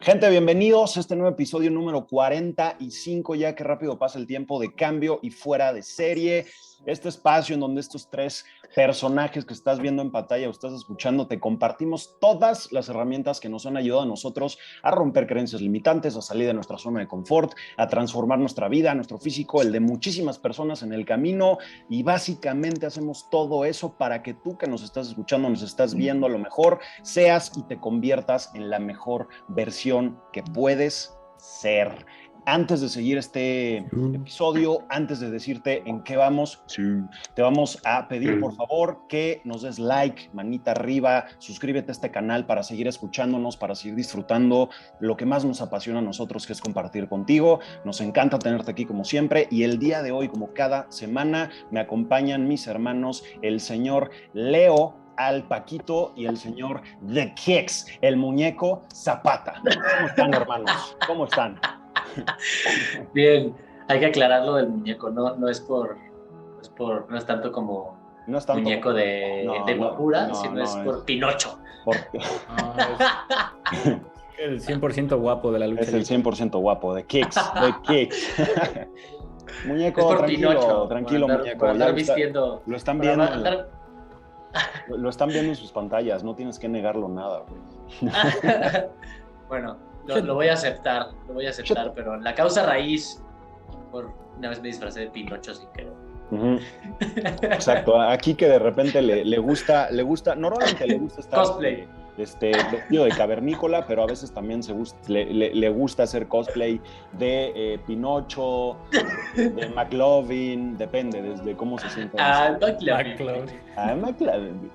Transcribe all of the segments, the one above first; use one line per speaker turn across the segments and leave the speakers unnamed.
Gente, bienvenidos a este nuevo episodio número 45, ya que rápido pasa el tiempo de Cambio y Fuera de Serie. Este espacio en donde estos tres personajes que estás viendo en pantalla o estás escuchando, te compartimos todas las herramientas que nos han ayudado a nosotros a romper creencias limitantes, a salir de nuestra zona de confort, a transformar nuestra vida, nuestro físico, el de muchísimas personas en el camino. Y básicamente hacemos todo eso para que tú que nos estás escuchando, nos estás viendo, a lo mejor seas y te conviertas en la mejor versión que puedes ser. Antes de seguir este episodio, antes de decirte en qué vamos, te vamos a pedir por favor que nos des like, manita arriba, suscríbete a este canal para seguir escuchándonos, para seguir disfrutando lo que más nos apasiona a nosotros, que es compartir contigo. Nos encanta tenerte aquí como siempre, y el día de hoy, como cada semana, me acompañan mis hermanos, el señor Leo, al Paquito, y el señor The Kicks, el muñeco Zapata. ¿Cómo están, hermanos? ¿Cómo están?
Bien, hay que aclararlo del muñeco, no es tanto como
No es tanto
muñeco
como...
de guapura, sino es por Pinocho.
El 100% guapo de la lucha.
Es el 100% guapo, The Kicks. Muñeco,
Es por
tranquilo,
Pinocho,
tranquilo, muñeco.
por andar
Ya
vistiendo.
lo están viendo. Lo están viendo en sus pantallas, no tienes que negarlo nada, güey.
Bueno, lo voy a aceptar, pero la causa raíz, una vez me disfracé de Pinocho sin querer.
Exacto, aquí que de repente le gusta, normalmente le gusta estar
cosplay.
Vestido de cavernícola, pero a veces también le gusta hacer cosplay de Pinocho, de McLovin, depende desde cómo se siente. McLovin.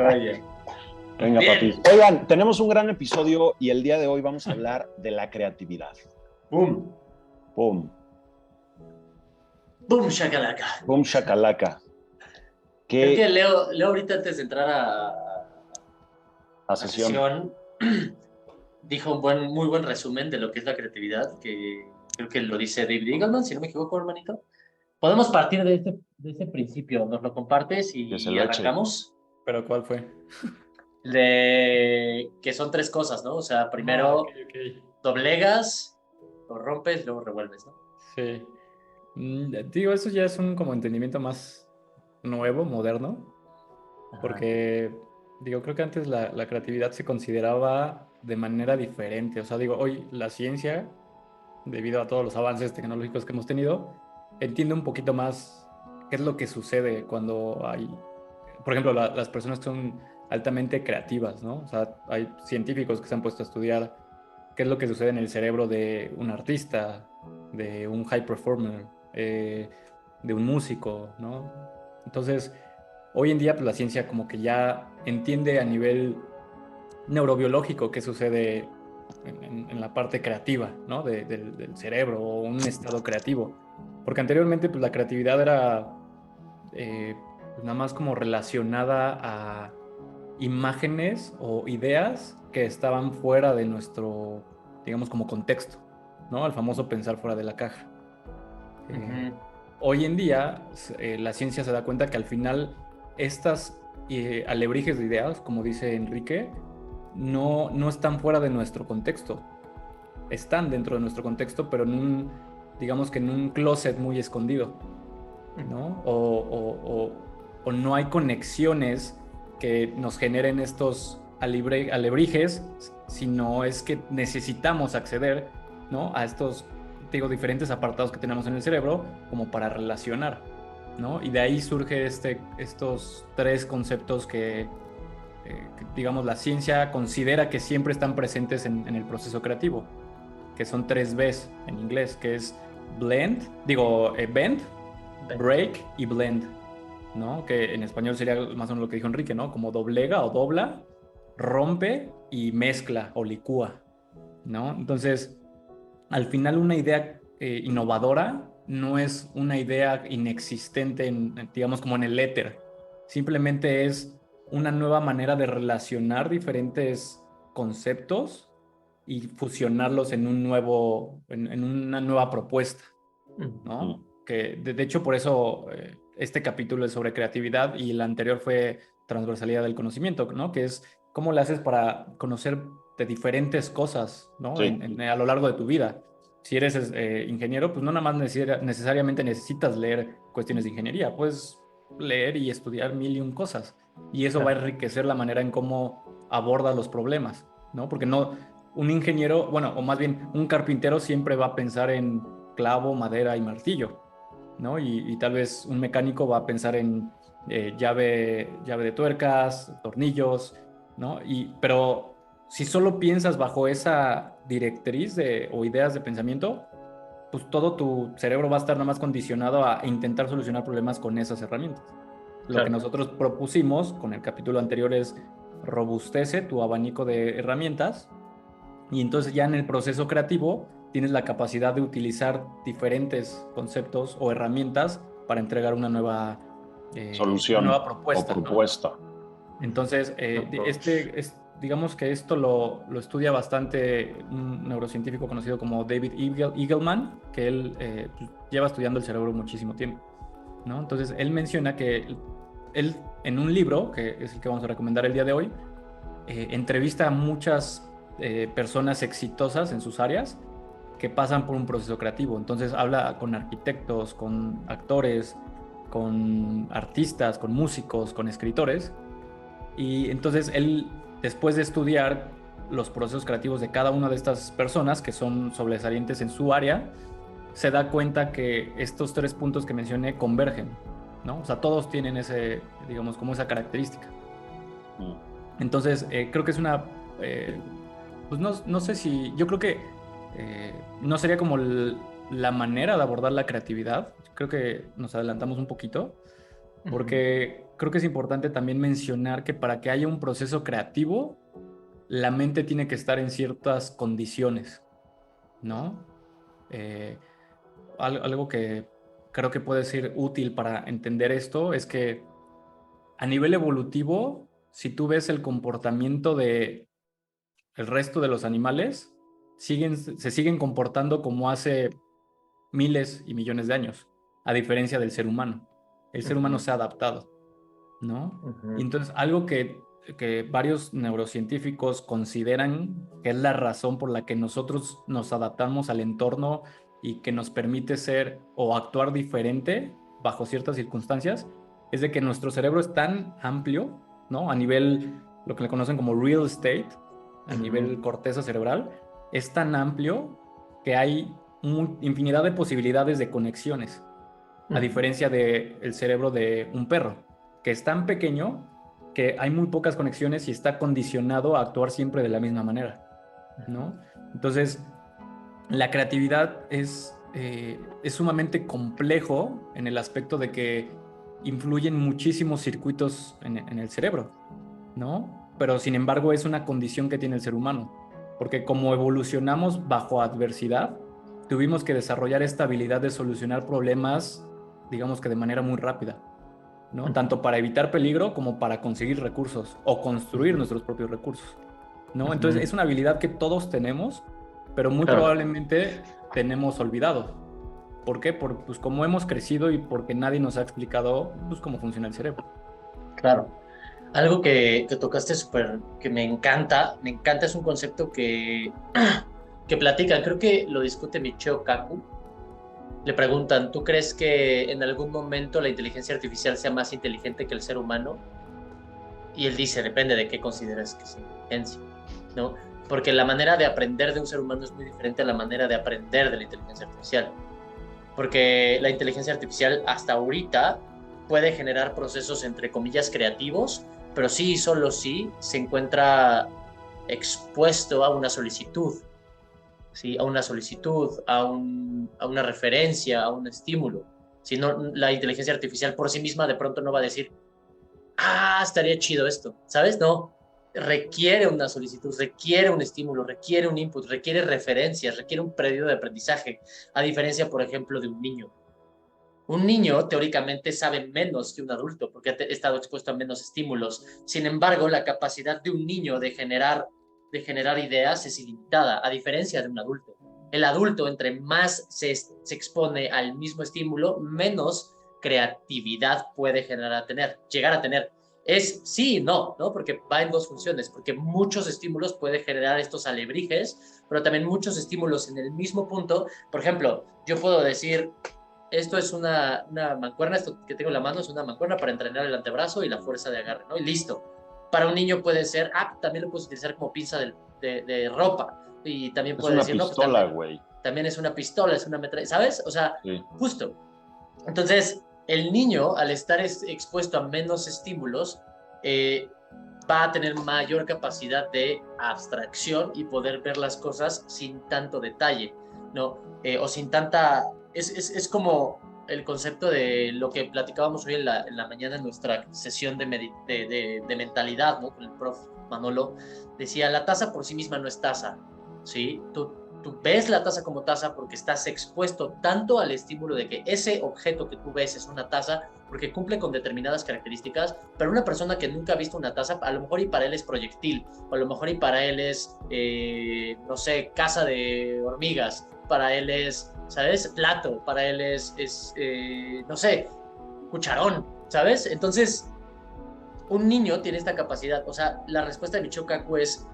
Oye.
Venga, papi. Oigan, tenemos un gran episodio y el día de hoy vamos a hablar de la creatividad.
Boom.
Boom.
Boom shakalaka.
Boom shakalaka.
Creo que Leo ahorita antes de entrar a sesión dijo un muy buen resumen de lo que es la creatividad, que creo que lo dice David Eagleman, si no me equivoco, hermanito. Podemos partir de ese principio, nos lo compartes y arrancamos.
¿Pero cuál fue?
De que son tres cosas, ¿no? O sea, primero doblegas, lo rompes, luego revuelves, ¿no?
Sí. Digo, eso ya es un como entendimiento más nuevo, moderno, porque digo, creo que antes la creatividad se consideraba de manera diferente. O sea, digo, hoy la ciencia, debido a todos los avances tecnológicos que hemos tenido, entiende un poquito más qué es lo que sucede cuando hay, por ejemplo, las personas que son altamente creativas, ¿no? O sea, hay científicos que se han puesto a estudiar qué es lo que sucede en el cerebro de un artista, de un high performer, de un músico, ¿no? Entonces, hoy en día pues, la ciencia como que ya entiende a nivel neurobiológico qué sucede en la parte creativa, ¿no? del cerebro o un estado creativo. Porque anteriormente pues, la creatividad era pues, nada más como relacionada a imágenes o ideas que estaban fuera de nuestro, digamos, como contexto, ¿no? El famoso pensar fuera de la caja. Hoy en día la ciencia se da cuenta que al final estas alebrijes de ideas, como dice Enrique, no están fuera de nuestro contexto. Están dentro de nuestro contexto, pero digamos que en un closet muy escondido, ¿no? O no hay conexiones que nos generen estos alebrijes, sino es que necesitamos acceder, ¿no? A estos, digo, diferentes apartados que tenemos en el cerebro como para relacionar, ¿no? Y de ahí surge estos tres conceptos que, digamos, la ciencia considera que siempre están presentes en el proceso creativo, que son 3 Bs en inglés, que es bend, break y blend, ¿no? Que en español sería más o menos lo que dijo Enrique, ¿no? Como doblega o dobla, rompe y mezcla o licúa, ¿no? Entonces, al final una idea innovadora no es una idea inexistente, digamos, como en el éter. Simplemente es una nueva manera de relacionar diferentes conceptos y fusionarlos en en una nueva propuesta, ¿no? Que de hecho por eso este capítulo es sobre creatividad y el anterior fue transversalidad del conocimiento, ¿no? Que es ¿cómo le haces para conocer de diferentes cosas, ¿no?
Sí.
A lo largo de tu vida. Si eres ingeniero, pues no nada más necesariamente necesitas leer cuestiones de ingeniería, puedes leer y estudiar mil y un cosas. Y eso va a enriquecer la manera en cómo abordas los problemas, ¿no? Porque no, un ingeniero, bueno, o más bien un carpintero siempre va a pensar en clavo, madera y martillo, ¿no? Y tal vez un mecánico va a pensar en llave de tuercas, tornillos, ¿no? Pero si solo piensas bajo esa directriz o ideas de pensamiento, pues todo tu cerebro va a estar nada más condicionado a intentar solucionar problemas con esas herramientas. Lo que nosotros propusimos con el capítulo anterior es robustece tu abanico de herramientas y entonces ya en el proceso creativo tienes la capacidad de utilizar diferentes conceptos o herramientas para entregar una nueva
Solución
propuesta,
o propuesta.
¿no? Entonces, digamos que esto lo estudia bastante un neurocientífico conocido como David Eagleman, que él pues, lleva estudiando el cerebro muchísimo tiempo, ¿no? Entonces, él menciona que él en un libro, que es el que vamos a recomendar el día de hoy, entrevista a muchas personas exitosas en sus áreas que pasan por un proceso creativo. Entonces habla con arquitectos, con actores, con artistas, con músicos, con escritores. Y entonces él, después de estudiar los procesos creativos de cada una de estas personas que son sobresalientes en su área, se da cuenta que estos 3 puntos que mencioné convergen, ¿no? O sea, todos tienen ese, digamos, como esa característica. Entonces, creo que es una, pues no sé si, yo creo que no sería como la manera de abordar la creatividad. Creo que nos adelantamos un poquito, porque creo que es importante también mencionar que para que haya un proceso creativo, la mente tiene que estar en ciertas condiciones, ¿no? Algo que creo que puede ser útil para entender esto es que a nivel evolutivo, si tú ves el comportamiento de el resto de los animales, se siguen comportando como hace miles y millones de años, a diferencia del ser humano. El ser humano se ha adaptado, ¿no? Y entonces algo que varios neurocientíficos consideran que es la razón por la que nosotros nos adaptamos al entorno y que nos permite ser o actuar diferente bajo ciertas circunstancias, es de que nuestro cerebro es tan amplio, ¿no? A nivel, lo que le conocen como real estate, a nivel corteza cerebral, es tan amplio que hay infinidad de posibilidades de conexiones, a diferencia del cerebro de un perro, que es tan pequeño que hay muy pocas conexiones y está condicionado a actuar siempre de la misma manera, ¿no? Entonces, la creatividad es sumamente complejo en el aspecto de que influyen muchísimos circuitos en el cerebro, ¿no? Pero sin embargo es una condición que tiene el ser humano, porque como evolucionamos bajo adversidad, tuvimos que desarrollar esta habilidad de solucionar problemas, digamos que de manera muy rápida, ¿no? Tanto para evitar peligro como para conseguir recursos o construir nuestros propios recursos, ¿no? Entonces es una habilidad que todos tenemos, pero muy probablemente tenemos olvidado. ¿Por qué? Pues como hemos crecido y porque nadie nos ha explicado pues, cómo funciona el cerebro.
Claro. Algo que tocaste súper, que me encanta, es un concepto que platican, creo que lo discute Michio Kaku. Le preguntan, ¿tú crees que en algún momento la inteligencia artificial sea más inteligente que el ser humano? Y él dice, depende de qué consideras que es inteligencia, ¿no? Porque la manera de aprender de un ser humano es muy diferente a la manera de aprender de la inteligencia artificial. Porque la inteligencia artificial hasta ahorita puede generar procesos entre comillas creativos, pero sí y solo sí se encuentra expuesto a una solicitud, ¿sí? A una solicitud, a una referencia, a un estímulo. Si no, la inteligencia artificial por sí misma de pronto no va a decir, estaría chido esto, ¿sabes? No, requiere una solicitud, requiere un estímulo, requiere un input, requiere referencias, requiere un periodo de aprendizaje, a diferencia, por ejemplo, de un niño. Un niño teóricamente sabe menos que un adulto porque ha estado expuesto a menos estímulos. Sin embargo, la capacidad de un niño de generar ideas es ilimitada, a diferencia de un adulto. El adulto, entre más se expone al mismo estímulo, menos creatividad puede llegar a tener. es sí y no, ¿no? Porque va en dos funciones, porque muchos estímulos pueden generar estos alebrijes, pero también muchos estímulos en el mismo punto. Por ejemplo, yo puedo decir, esto es una mancuerna, esto que tengo en la mano es una mancuerna para entrenar el antebrazo y la fuerza de agarre, ¿no? Y listo. Para un niño puede ser, también lo puedes utilizar como pinza de ropa. Y también puede decir,
no, pues también,
también es una pistola, es una metralla, ¿sabes? O sea,
sí.
Justo. Entonces, el niño, al estar expuesto a menos estímulos, va a tener mayor capacidad de abstracción y poder ver las cosas sin tanto detalle, ¿no? O sin tanta... Es como el concepto de lo que platicábamos hoy en la mañana en nuestra sesión de mentalidad, ¿no? Con el prof Manolo. Decía, la taza por sí misma no es taza, ¿sí? Tú ves la taza como taza porque estás expuesto tanto al estímulo de que ese objeto que tú ves es una taza porque cumple con determinadas características, pero una persona que nunca ha visto una taza, a lo mejor y para él es proyectil, o a lo mejor y para él es, no sé, casa de hormigas, para él es, ¿sabes? Plato, para él es no sé, cucharón, ¿sabes? Entonces, un niño tiene esta capacidad, o sea, la respuesta de Michio Kaku es,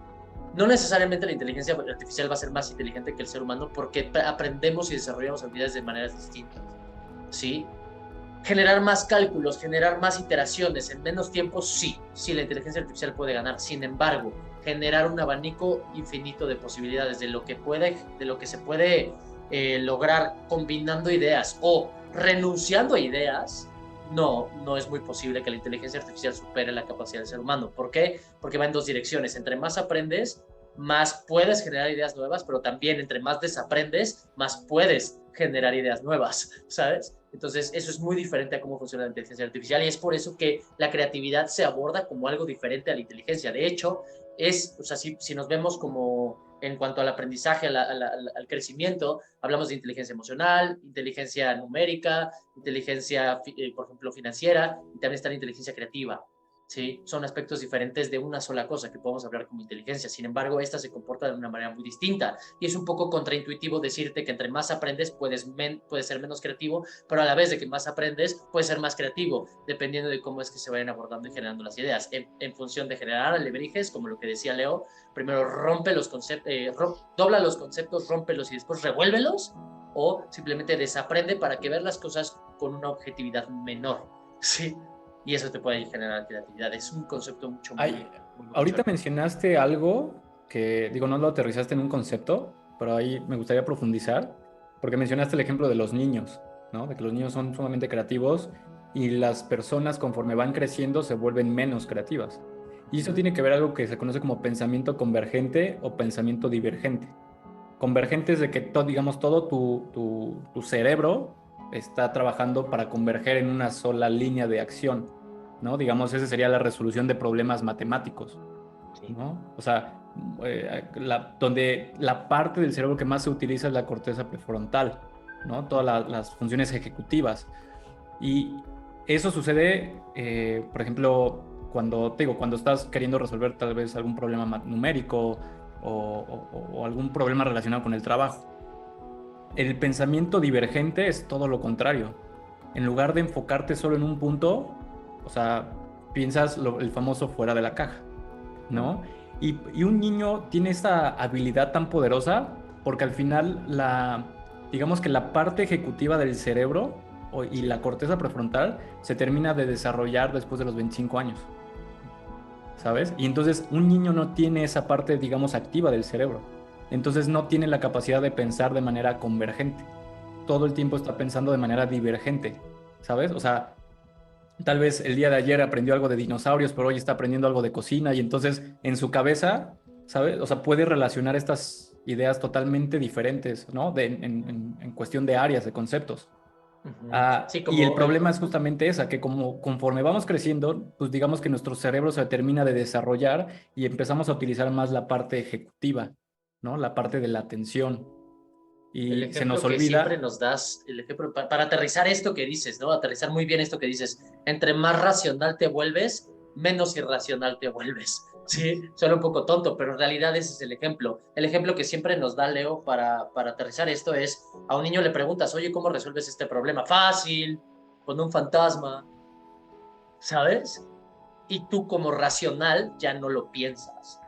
no necesariamente la inteligencia artificial va a ser más inteligente que el ser humano porque aprendemos y desarrollamos habilidades de maneras distintas, ¿sí? Generar más cálculos, generar más iteraciones en menos tiempo, sí, la inteligencia artificial puede ganar. Sin embargo, generar un abanico infinito de posibilidades de lo que se puede lograr combinando ideas o renunciando a ideas, no es muy posible que la inteligencia artificial supere la capacidad del ser humano. ¿Por qué? Porque va en dos direcciones. Entre más aprendes, más puedes generar ideas nuevas, pero también entre más desaprendes, más puedes generar ideas nuevas, ¿sabes? Entonces, eso es muy diferente a cómo funciona la inteligencia artificial y es por eso que la creatividad se aborda como algo diferente a la inteligencia. De hecho, o sea, si nos vemos como en cuanto al aprendizaje, al crecimiento, hablamos de inteligencia emocional, inteligencia numérica, inteligencia, por ejemplo, financiera, y también está la inteligencia creativa. ¿Sí? Son aspectos diferentes de una sola cosa que podemos hablar como inteligencia. Sin embargo, esta se comporta de una manera muy distinta y es un poco contraintuitivo decirte que entre más aprendes puedes ser menos creativo, pero a la vez de que más aprendes puedes ser más creativo, dependiendo de cómo es que se vayan abordando y generando las ideas. En función de generar alebrijes, como lo que decía Leo, primero rompe los conceptos, dobla los conceptos, rómpelos y después revuélvelos, o simplemente desaprende para que ver las cosas con una objetividad menor. Sí. Y eso te puede generar creatividad. Es un concepto mucho más...
Ahorita mencionaste algo que, digo, no lo aterrizaste en un concepto, pero ahí me gustaría profundizar, porque mencionaste el ejemplo de los niños, ¿no? De que los niños son sumamente creativos y las personas conforme van creciendo se vuelven menos creativas. Y eso tiene que ver algo que se conoce como pensamiento convergente o pensamiento divergente. Convergente es de que digamos, todo tu cerebro está trabajando para converger en una sola línea de acción, ¿no? Digamos, esa sería la resolución de problemas matemáticos, ¿no? O sea, donde la parte del cerebro que más se utiliza es la corteza prefrontal, ¿no? Todas las funciones ejecutivas. Y eso sucede, por ejemplo, cuando estás queriendo resolver tal vez algún problema numérico o algún problema relacionado con el trabajo. El pensamiento divergente es todo lo contrario. En lugar de enfocarte solo en un punto, o sea, piensas el famoso fuera de la caja, ¿no? Y un niño tiene esta habilidad tan poderosa porque al final digamos que la parte ejecutiva del cerebro y la corteza prefrontal se termina de desarrollar después de los 25 años, ¿sabes? Y entonces un niño no tiene esa parte, digamos, activa del cerebro. Entonces no tiene la capacidad de pensar de manera convergente. Todo el tiempo está pensando de manera divergente, ¿sabes? O sea, tal vez el día de ayer aprendió algo de dinosaurios, pero hoy está aprendiendo algo de cocina y entonces en su cabeza, ¿sabes? O sea, puede relacionar estas ideas totalmente diferentes, ¿no? En cuestión de áreas, de conceptos.
Sí,
y el problema es justamente esa, que conforme vamos creciendo, pues digamos que nuestro cerebro se termina de desarrollar y empezamos a utilizar más la parte ejecutiva, ¿no? La parte de la atención. Y se nos olvida.
Siempre nos das, el ejemplo, para aterrizar esto que dices, ¿no? Aterrizar muy bien esto que dices. Entre más racional te vuelves, menos irracional te vuelves. Sí, suena un poco tonto, pero en realidad ese es el ejemplo. El ejemplo que siempre nos da Leo para aterrizar esto es, a un niño le preguntas, oye, ¿cómo resuelves este problema? Fácil, con un fantasma, ¿sabes? y tú como racional ya no lo piensas.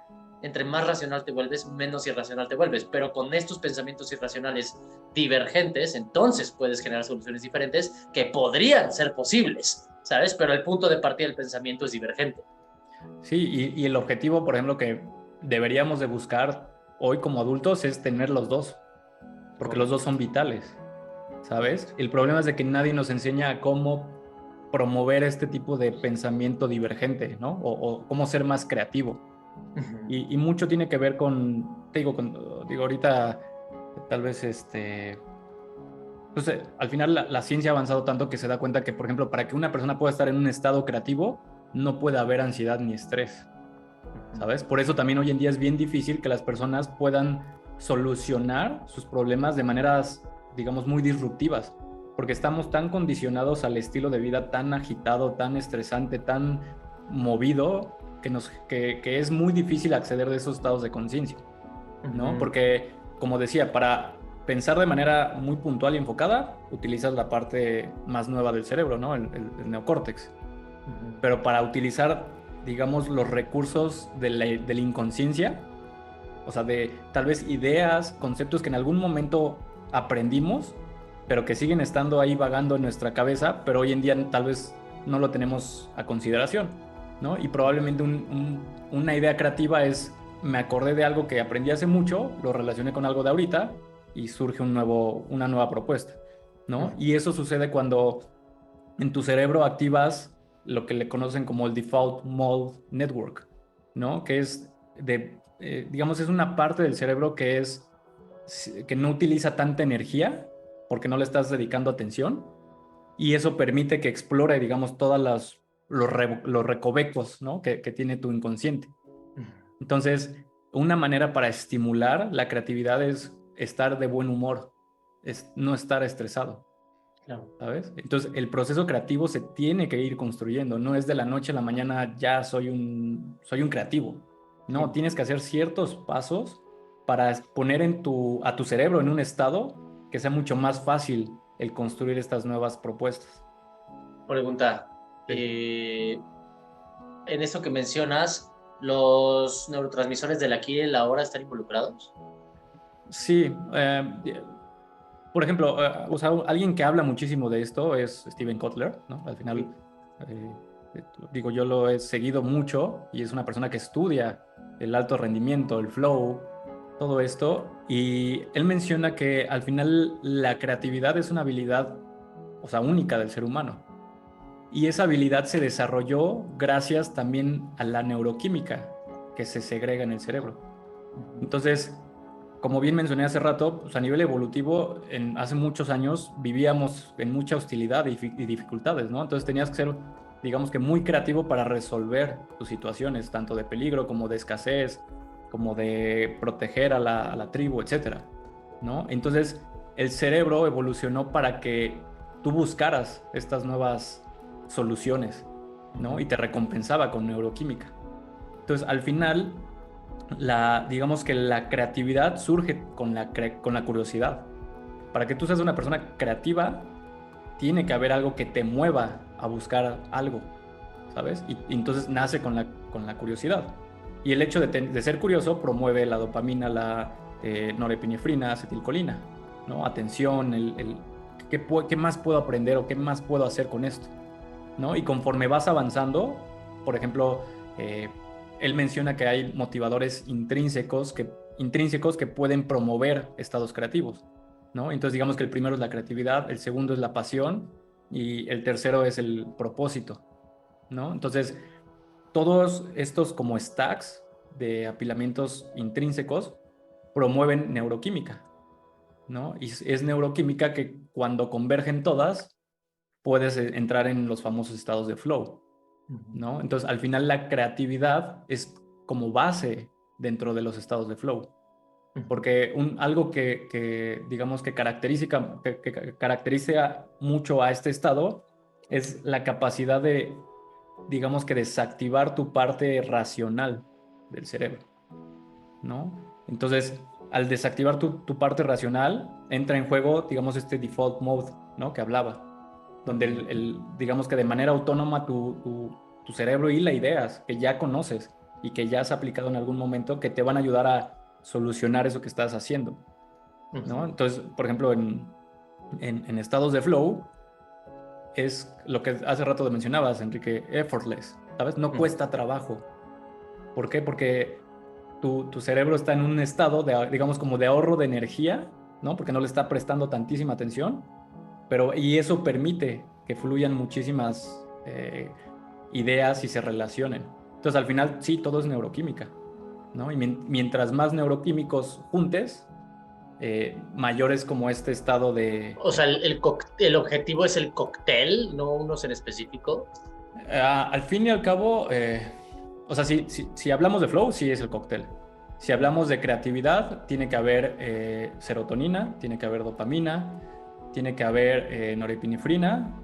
Entre más racional te vuelves, menos irracional te vuelves, pero con estos pensamientos irracionales divergentes, entonces puedes generar soluciones diferentes que podrían ser posibles, ¿sabes? Pero el punto de partida del pensamiento es divergente.
Sí, y el objetivo, por ejemplo, que deberíamos de buscar hoy como adultos es tener los dos, porque los dos son vitales, ¿sabes? El problema es de que nadie nos enseña cómo promover este tipo de pensamiento divergente, ¿no? O cómo ser más creativo. Y mucho tiene que ver con, te digo, digo ahorita, tal vez entonces, al final la ciencia ha avanzado tanto que se da cuenta que, por ejemplo, para que una persona pueda estar en un estado creativo, no puede haber ansiedad ni estrés, ¿sabes? Por eso también hoy en día es bien difícil que las personas puedan solucionar sus problemas de maneras, digamos, muy disruptivas, porque estamos tan condicionados al estilo de vida tan agitado, tan estresante, tan movido, que es muy difícil acceder de esos estados de conciencia, ¿no? Porque, como decía, para pensar de manera muy puntual y enfocada, utilizas la parte más nueva del cerebro, ¿no? El neocórtex. Pero para utilizar, digamos, los recursos de la inconsciencia, o sea, de tal vez ideas, conceptos que en algún momento aprendimos, pero que siguen estando ahí vagando en nuestra cabeza, pero hoy en día tal vez no lo tenemos a consideración, ¿no? Y probablemente una idea creativa es, me acordé de algo que aprendí hace mucho, lo relacioné con algo de ahorita y surge una nueva propuesta, ¿no? Y eso sucede cuando en tu cerebro activas lo que le conocen como el Default Mode Network, ¿no? Que es digamos, es una parte del cerebro que no utiliza tanta energía porque no le estás dedicando atención y eso permite que explore, digamos, los recovecos, ¿no? que tiene tu inconsciente. Entonces, una manera para estimular la creatividad es estar de buen humor, es no estar estresado.
Claro.
¿Sabes? Entonces, el proceso creativo se tiene que ir construyendo, no es de la noche a la mañana ya soy un creativo. No, tienes que hacer ciertos pasos para poner a tu cerebro en un estado que sea mucho más fácil el construir estas nuevas propuestas.
Pregunta, en eso que mencionas, ¿los neurotransmisores del aquí y el ahora están involucrados?
Sí, por ejemplo, o sea, alguien que habla muchísimo de esto es Steven Kotler, ¿no? Al final, digo, yo lo he seguido mucho y es una persona que estudia el alto rendimiento, el flow, todo esto, y él menciona que al final la creatividad es una habilidad, o sea, única del ser humano. Y esa habilidad se desarrolló gracias también a la neuroquímica que se segrega en el cerebro. Entonces, como bien mencioné hace rato, pues a nivel evolutivo, hace muchos años vivíamos en mucha hostilidad y dificultades, ¿no? Entonces tenías que ser, digamos que muy creativo para resolver tus situaciones, tanto de peligro como de escasez, como de proteger a la tribu, etcétera, ¿no? Entonces el cerebro evolucionó para que tú buscaras estas nuevas soluciones, ¿no? Y te recompensaba con neuroquímica. Entonces al final digamos que la creatividad surge con la curiosidad. Para que tú seas una persona creativa, tiene que haber algo que te mueva a buscar algo, ¿sabes? Y entonces nace con la curiosidad. Y el hecho de ser curioso promueve la dopamina, la norepinefrina, acetilcolina, ¿no? Atención, ¿qué más puedo aprender o qué más puedo hacer con esto? ¿No? Y conforme vas avanzando, por ejemplo, él menciona que hay motivadores intrínsecos que pueden promover estados creativos, ¿no? Entonces digamos que el primero es la creatividad, el segundo es la pasión y el tercero es el propósito, ¿no? Entonces, todos estos como stacks de apilamientos intrínsecos promueven neuroquímica, ¿no? Y es neuroquímica que cuando convergen todas, puedes entrar en los famosos estados de flow, ¿no? Entonces, al final la creatividad es como base dentro de los estados de flow. Porque algo que digamos que caracteriza mucho a este estado es la capacidad de, digamos que desactivar tu parte racional del cerebro, ¿no? Entonces, al desactivar tu parte racional, entra en juego, digamos, este default mode, ¿no? Que hablaba, donde digamos que de manera autónoma tu cerebro y las ideas que ya conoces y que ya has aplicado en algún momento que te van a ayudar a solucionar eso que estás haciendo, ¿no? Entonces, por ejemplo, en estados de flow es lo que hace rato mencionabas, Enrique, effortless, ¿sabes? No cuesta trabajo. ¿Por qué? Porque tu cerebro está en un estado de, digamos, como de ahorro de energía, ¿no? Porque no le está prestando tantísima atención, y eso permite que fluyan muchísimas ideas y se relacionen. Entonces, al final, sí, todo es neuroquímica, ¿no? Y mientras más neuroquímicos juntes, mayor es como este estado de...
O sea, el objetivo es el cóctel, no unos en específico.
Al fin y al cabo, o sea, si hablamos de flow, sí es el cóctel. Si hablamos de creatividad, tiene que haber serotonina, tiene que haber dopamina, tiene que haber norepinefrina.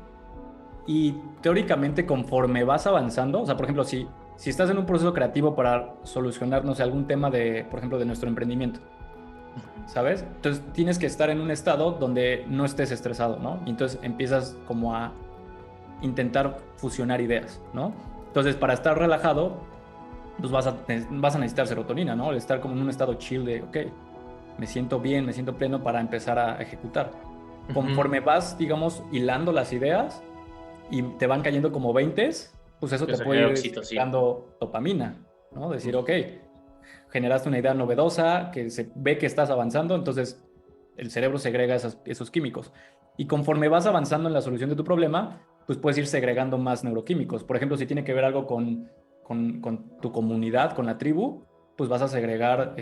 Y teóricamente, conforme vas avanzando, o sea, por ejemplo, si estás en un proceso creativo para solucionar, no sé, algún tema de, por ejemplo, de nuestro emprendimiento, ¿sabes? Entonces tienes que estar en un estado donde no estés estresado, ¿no? Y entonces empiezas como a intentar fusionar ideas, ¿no? Entonces, para estar relajado, pues vas a necesitar serotonina, ¿no? El estar como en un estado chill de, ok, me siento bien, me siento pleno para empezar a ejecutar. Conforme vas, digamos, hilando las ideas y te van cayendo como 20s, pues eso te puede ir dando dopamina, ¿no? Decir, ok, generaste una idea novedosa, que se ve que estás avanzando, entonces el cerebro segrega esos químicos. Y conforme vas avanzando en la solución de tu problema, pues puedes ir segregando más neuroquímicos. Por ejemplo, si tiene que ver algo con tu comunidad, con la tribu, pues vas a segregar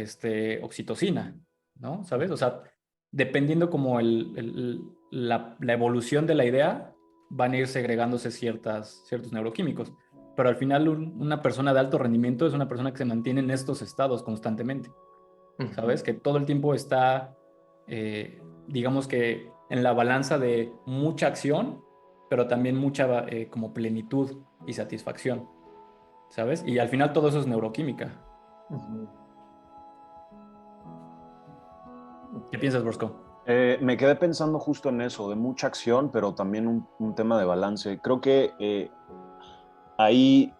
oxitocina, ¿no? ¿Sabes? O sea, dependiendo como la evolución de la idea, van a ir segregándose ciertos neuroquímicos. Pero al final una persona de alto rendimiento es una persona que se mantiene en estos estados constantemente, ¿sabes? Que todo el tiempo está, digamos que en la balanza de mucha acción, pero también mucha como plenitud y satisfacción, ¿sabes? Y al final todo eso es neuroquímica. ¿Qué piensas, Bosco?
Me quedé pensando justo en eso, de mucha acción, pero también un tema de balance. Creo que ahí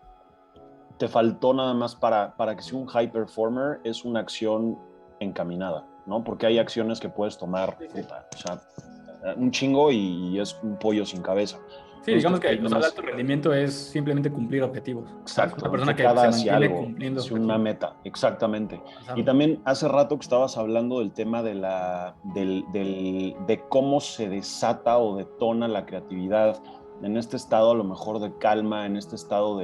te faltó nada más para que sea un high performer, es una acción encaminada, ¿no? Porque hay acciones que puedes tomar, o sea, un chingo y es un pollo sin cabeza.
Sí, digamos que el alto rendimiento es simplemente cumplir objetivos.
Exacto,
una persona que se mantiene algo, cumpliendo
es una meta, exactamente.
Pasando.
Y también hace rato que estabas hablando del tema de cómo se desata o detona la creatividad en este estado a lo mejor de calma, en este estado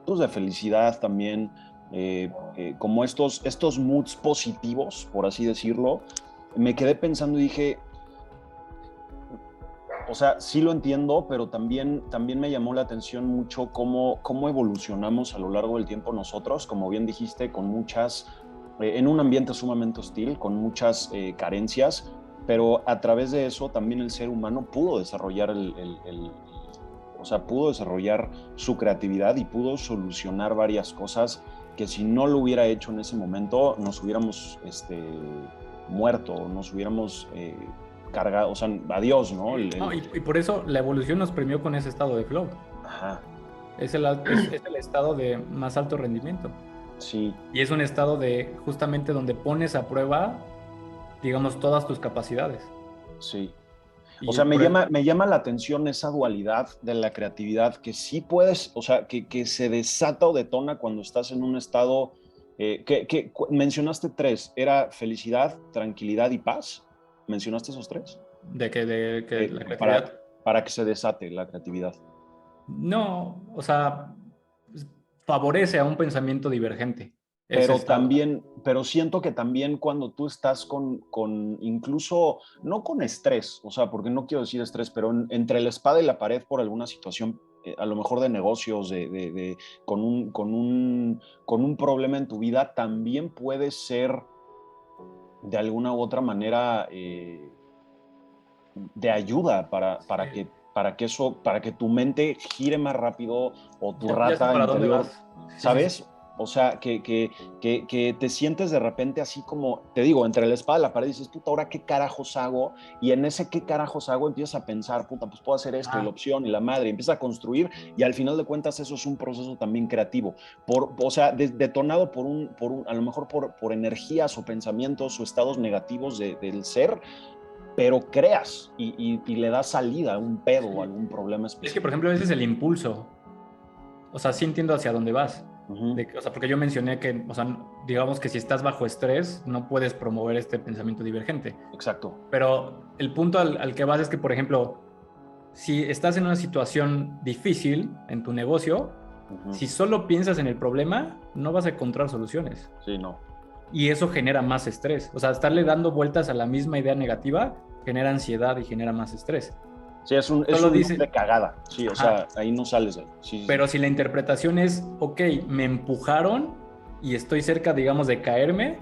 pues de felicidad también, como estos moods positivos, por así decirlo. Me quedé pensando y dije, o sea, sí lo entiendo, pero también me llamó la atención mucho cómo evolucionamos a lo largo del tiempo nosotros, como bien dijiste, con muchas, en un ambiente sumamente hostil, con muchas carencias, pero a través de eso también el ser humano pudo desarrollar o sea, pudo desarrollar su creatividad y pudo solucionar varias cosas que si no lo hubiera hecho en ese momento nos hubiéramos muerto, nos hubiéramos cargado, o sea, adiós, ¿no?
Y por eso la evolución nos premió con ese estado de flow.
Ajá.
Es el estado de más alto rendimiento.
Sí.
Y es un estado de justamente donde pones a prueba, digamos, todas tus capacidades.
Sí. O sea, me llama la atención esa dualidad de la creatividad que sí puedes, o sea, que se desata o detona cuando estás en un estado, que mencionaste 3, era felicidad, tranquilidad y paz. ¿Mencionaste esos 3?
De que la creatividad...
Para que se desate la creatividad.
No, o sea, favorece a un pensamiento divergente.
Pero siento que también cuando tú estás con incluso, no con estrés, o sea, porque no quiero decir estrés, pero entre la espada y la pared por alguna situación, a lo mejor de negocios, con un problema en tu vida, también puede ser de alguna u otra manera de ayuda para que tu mente gire más rápido o tu rata interior, ¿sabes? O sea, que te sientes de repente así como, te digo, entre la espada y la pared, y dices, puta, ¿ahora qué carajos hago? Y en ese qué carajos hago empiezas a pensar, puta, pues puedo hacer esto, y la opción, y la madre, y empiezas a construir, y al final de cuentas eso es un proceso también creativo. O sea, detonado a lo mejor por energías o pensamientos o estados negativos del ser, pero creas y le das salida a un pedo o algún problema específico.
Es que, por ejemplo, ese es el impulso. O sea, sí entiendo hacia dónde vas. O sea, porque yo mencioné que, o sea, digamos que si estás bajo estrés, no puedes promover este pensamiento divergente.
Exacto.
Pero el punto al que vas es que, por ejemplo, si estás en una situación difícil en tu negocio, si solo piensas en el problema, no vas a encontrar soluciones.
Sí, no.
Y eso genera más estrés. O sea, estarle dando vueltas a la misma idea negativa genera ansiedad y genera más estrés.
Sí, es un de cagada. Sí, o sea, ahí no sales de ahí. Sí,
pero si la interpretación es, ok, me empujaron y estoy cerca, digamos, de caerme,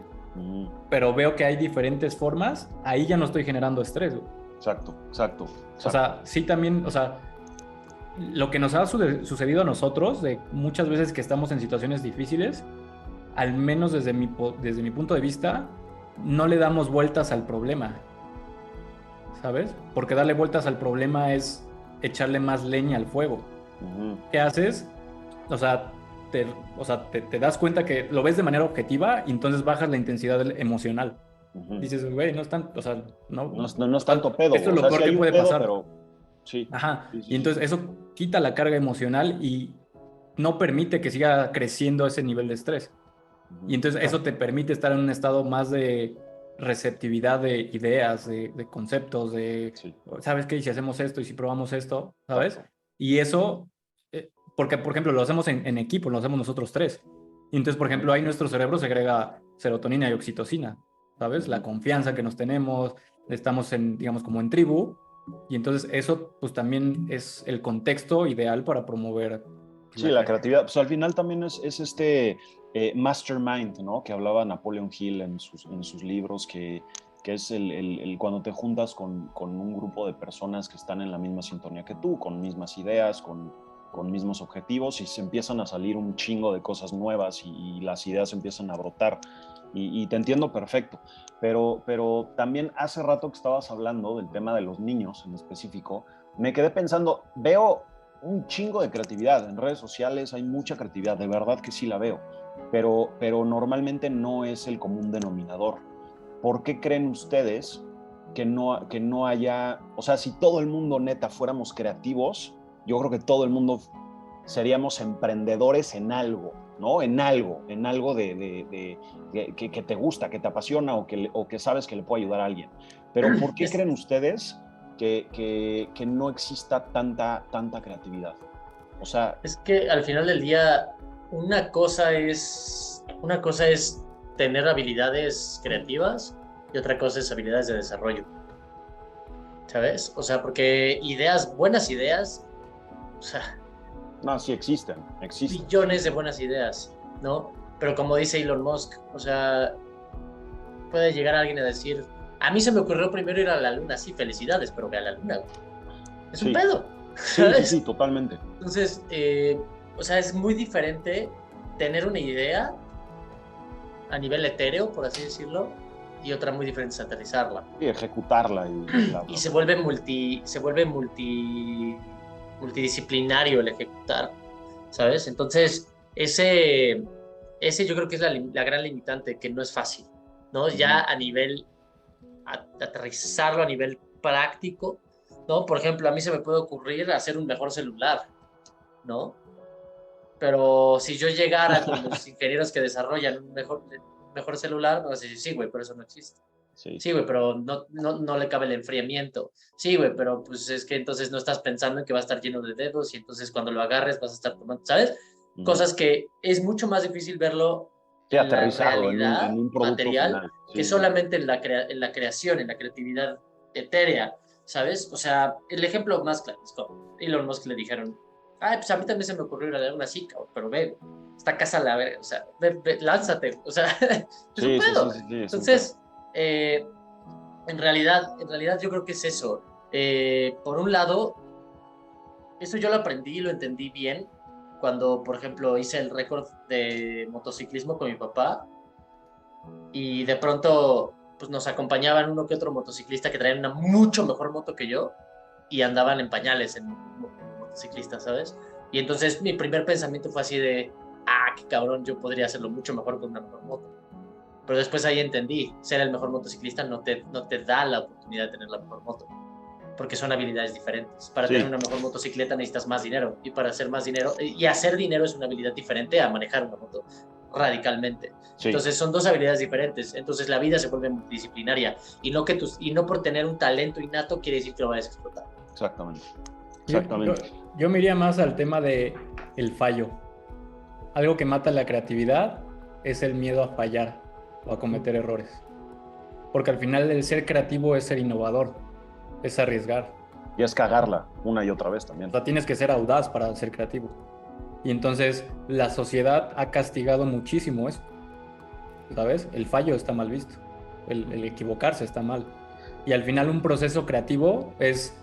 pero veo que hay diferentes formas, ahí ya no estoy generando estrés.
Exacto.
O sea, sí también, o sea, lo que nos ha sucedido a nosotros, de muchas veces que estamos en situaciones difíciles, al menos desde mi punto de vista, no le damos vueltas al problema, ¿sabes? Porque darle vueltas al problema es echarle más leña al fuego. ¿Qué haces? O sea, te das cuenta que lo ves de manera objetiva y entonces bajas la intensidad emocional. Dices, güey, no es tanto, o sea,
no es tanto pedo.
Esto es lo peor que puede pasar.
Pero sí.
Ajá. Y entonces eso quita la carga emocional y no permite que siga creciendo ese nivel de estrés. Y entonces eso te permite estar en un estado más de receptividad de ideas, de conceptos, ¿sabes qué? Y si hacemos esto y si probamos esto, ¿sabes? Y eso, porque por ejemplo lo hacemos en equipo, lo hacemos nosotros tres. Y entonces, por ejemplo, ahí nuestro cerebro segrega serotonina y oxitocina, ¿sabes? La confianza que nos tenemos, estamos digamos, como en tribu. Y entonces eso, pues también es el contexto ideal para promover.
Sí, la creatividad. Pues al final también es este mastermind, ¿no? Que hablaba Napoleon Hill en sus libros, que es cuando te juntas con un grupo de personas que están en la misma sintonía que tú, con mismas ideas, con mismos objetivos, y se empiezan a salir un chingo de cosas nuevas y las ideas empiezan a brotar. Y te entiendo perfecto, pero también hace rato que estabas hablando del tema de los niños en específico, me quedé pensando, veo un chingo de creatividad en redes sociales, hay mucha creatividad, de verdad que sí la veo, pero normalmente no es el común denominador. ¿Por qué creen ustedes que no haya, o sea, si todo el mundo neta fuéramos creativos, yo creo que todo el mundo seríamos emprendedores en algo, ¿no? En algo que te gusta, que te apasiona o que sabes que le puede ayudar a alguien. Pero ¿por qué creen ustedes que no exista tanta creatividad? O sea,
es que al final del día una cosa es tener habilidades creativas y otra cosa es habilidades de desarrollo, ¿sabes? O sea, porque buenas ideas, o sea,
no, sí existen.
Billones de buenas ideas, ¿no? Pero como dice Elon Musk, o sea, puede llegar alguien a decir, a mí se me ocurrió primero ir a la luna, sí, felicidades, pero ve a la luna, es un pedo.
Sí, totalmente.
Entonces, o sea, es muy diferente tener una idea a nivel etéreo, por así decirlo, y otra muy diferente es aterrizarla.
Y ejecutarla.
Y se vuelve multidisciplinario el ejecutar, ¿sabes? Entonces, ese yo creo que es la gran limitante, que no es fácil, ¿no? Ya a nivel, aterrizarlo a nivel práctico, ¿no? Por ejemplo, a mí se me puede ocurrir hacer un mejor celular, ¿no? Pero si yo llegara con los ingenieros que desarrollan un mejor celular, me vas a decir, sí, güey, pero eso no existe. Sí, güey, pero no le cabe el enfriamiento. Sí, güey, pero pues es que entonces no estás pensando en que va a estar lleno de dedos y entonces cuando lo agarres vas a estar tomando, ¿sabes? Cosas que es mucho más difícil verlo en la realidad
en un
material
final.
Que solamente en la creación, en la creatividad etérea, ¿sabes? O sea, el ejemplo más claro es como Elon Musk le dijeron, ay, pues a mí también se me ocurrió ir a dar una chica, pero ve, esta casa la verga, o sea, ve, lánzate, o sea, es un pedo. Entonces, en realidad yo creo que es eso. Por un lado, eso yo lo aprendí y lo entendí bien cuando, por ejemplo, hice el récord de motociclismo con mi papá y de pronto pues nos acompañaban uno que otro motociclista que traían una mucho mejor moto que yo y andaban en pañales en motociclistas, ¿sabes? Y entonces mi primer pensamiento fue así de, qué cabrón, yo podría hacerlo mucho mejor con una mejor moto. Pero después ahí entendí, ser el mejor motociclista no te da la oportunidad de tener la mejor moto, porque son habilidades diferentes. Para tener una mejor motocicleta necesitas más dinero, y para hacer más dinero, y hacer dinero es una habilidad diferente a manejar una moto, radicalmente. Sí. Entonces son dos habilidades diferentes, entonces la vida se vuelve multidisciplinaria, y no por tener un talento innato quiere decir que lo vayas a explotar.
Exactamente.
Yo me iría más al tema de el fallo. Algo que mata la creatividad es el miedo a fallar o a cometer errores. Porque al final el ser creativo es ser innovador, es arriesgar.
Y es cagarla una y otra vez también.
O sea, tienes que ser audaz para ser creativo. Y entonces la sociedad ha castigado muchísimo eso. ¿Sabes? El fallo está mal visto. El equivocarse está mal. Y al final un proceso creativo es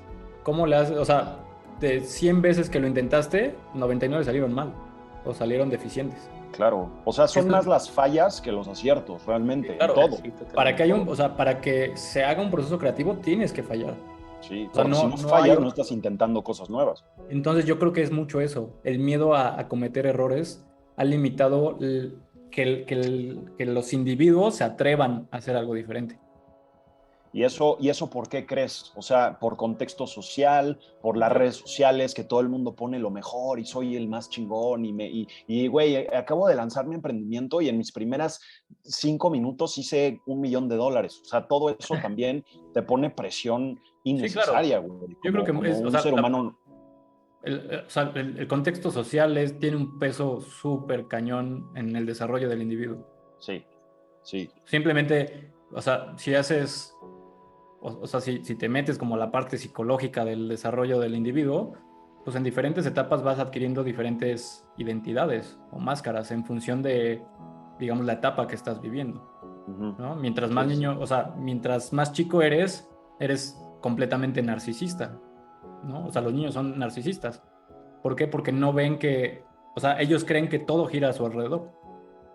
cómo le haces, o sea, de 100 veces que lo intentaste, 99 salieron mal o salieron deficientes.
Claro, o sea, son más las fallas que los aciertos, realmente,
claro,
todo.
Sí, para que haya o sea, para que se haga un proceso creativo tienes que fallar.
Sí, o sea, si no fallas, no estás intentando cosas nuevas.
Entonces yo creo que es mucho eso, el miedo a cometer errores ha limitado que los individuos se atrevan a hacer algo diferente.
¿Y eso por qué crees? O sea, por contexto social, por las redes sociales, que todo el mundo pone lo mejor y soy el más chingón y güey, acabo de lanzar mi emprendimiento y en mis primeras 5 minutos hice $1 millón. O sea, todo eso también te pone presión innecesaria, güey.
Sí, claro. Yo creo que
un ser humano...
El contexto social tiene un peso súper cañón en el desarrollo del individuo.
Sí.
Simplemente, o sea, si haces... O sea, si te metes como la parte psicológica del desarrollo del individuo, pues en diferentes etapas vas adquiriendo diferentes identidades o máscaras en función de, digamos, la etapa que estás viviendo, ¿no? Mientras más niño, o sea, mientras más chico eres completamente narcisista, ¿no? O sea, los niños son narcisistas. ¿Por qué? Porque no ven que, o sea, ellos creen que todo gira a su alrededor,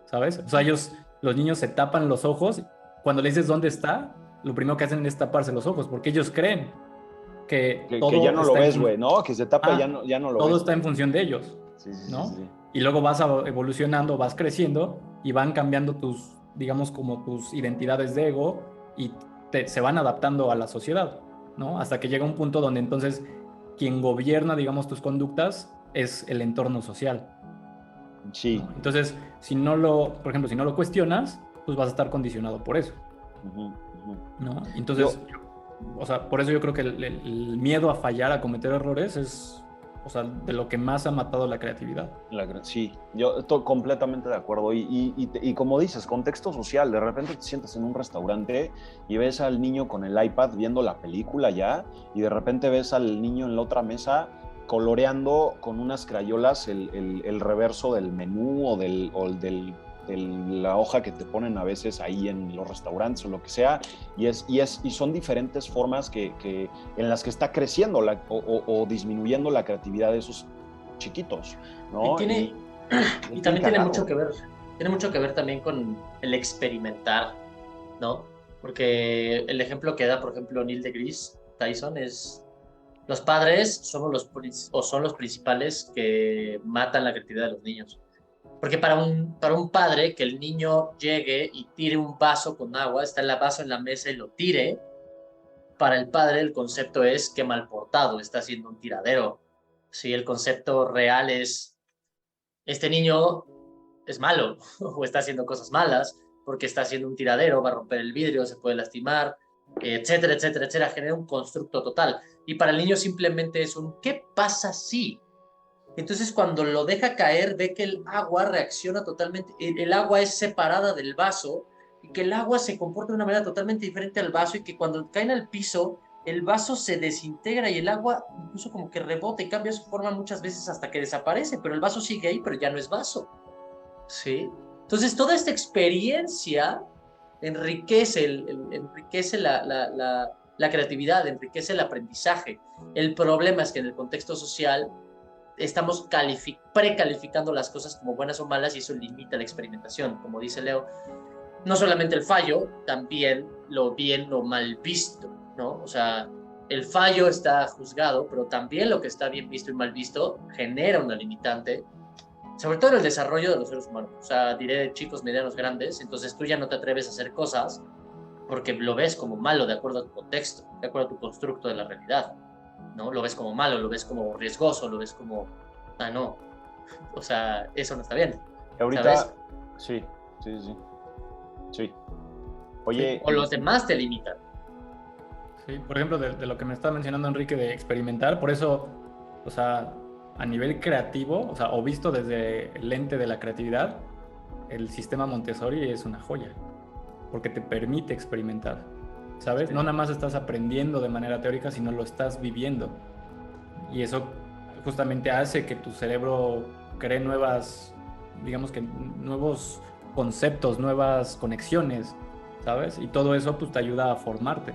¿sabes? O sea, los niños se tapan los ojos, cuando le dices dónde está, lo primero que hacen es taparse los ojos, porque ellos creen que todo
que ya no lo ves, güey, ¿no? Que se tapa y ya no lo ves.
Todo está en función de ellos, ¿no? Sí. Y luego vas evolucionando, vas creciendo y van cambiando tus, digamos, como tus identidades de ego y se van adaptando a la sociedad, ¿no? Hasta que llega un punto donde entonces quien gobierna, digamos, tus conductas es el entorno social.
Sí.
¿No? Entonces, por ejemplo, si no lo cuestionas, pues vas a estar condicionado por eso. ¿No? Entonces, o sea, por eso yo creo que el miedo a fallar, a cometer errores es, o sea, de lo que más ha matado la creatividad.
Sí, yo estoy completamente de acuerdo. Y como dices, contexto social, de repente te sientas en un restaurante y ves al niño con el iPad viendo la película ya, y de repente ves al niño en la otra mesa coloreando con unas crayolas el reverso del menú o de la hoja que te ponen a veces ahí en los restaurantes o lo que sea, y son diferentes formas en las que está creciendo o disminuyendo la creatividad de esos chiquitos, ¿no?
Y también tiene mucho que ver también con el experimentar, ¿no? Porque el ejemplo que da, por ejemplo, Neil deGrasse Tyson es: los padres son los principales que matan la creatividad de los niños. Porque para un padre que el niño llegue y tire un vaso con agua, está el vaso en la mesa y lo tire, para el padre el concepto es que mal portado, está haciendo un tiradero. Sí, el concepto real es: este niño es malo o está haciendo cosas malas porque está haciendo un tiradero, va a romper el vidrio, se puede lastimar, etcétera, etcétera, etcétera. Genera un constructo total. Y para el niño simplemente es un ¿qué pasa si? Entonces cuando lo deja caer ve que el agua reacciona totalmente, el agua es separada del vaso y que el agua se comporta de una manera totalmente diferente al vaso y que cuando caen al piso el vaso se desintegra y el agua incluso como que rebota y cambia su forma muchas veces hasta que desaparece, pero el vaso sigue ahí, pero ya no es vaso. ¿Sí? Entonces toda esta experiencia enriquece la creatividad, enriquece el aprendizaje. El problema es que en el contexto social estamos precalificando las cosas como buenas o malas y eso limita la experimentación. Como dice Leo, no solamente el fallo, también lo bien o mal visto, ¿no? O sea, el fallo está juzgado, pero también lo que está bien visto y mal visto genera una limitante, sobre todo en el desarrollo de los seres humanos. O sea, diré de chicos, medianos, grandes, entonces tú ya no te atreves a hacer cosas porque lo ves como malo de acuerdo a tu contexto, de acuerdo a tu constructo de la realidad, ¿no? Lo ves como malo, lo ves como riesgoso, lo ves como, no, o sea, eso no está bien.
Ahorita,
¿sabes?
Sí. Oye.
O los demás te limitan.
Sí, por ejemplo, de lo que me estaba mencionando Enrique de experimentar, por eso, o sea, a nivel creativo, o sea, o visto desde el lente de la creatividad, el sistema Montessori es una joya, porque te permite experimentar, ¿sabes? No nada más estás aprendiendo de manera teórica, sino lo estás viviendo. Y eso justamente hace que tu cerebro cree digamos que nuevos conceptos, nuevas conexiones, ¿sabes? Y todo eso pues te ayuda a formarte.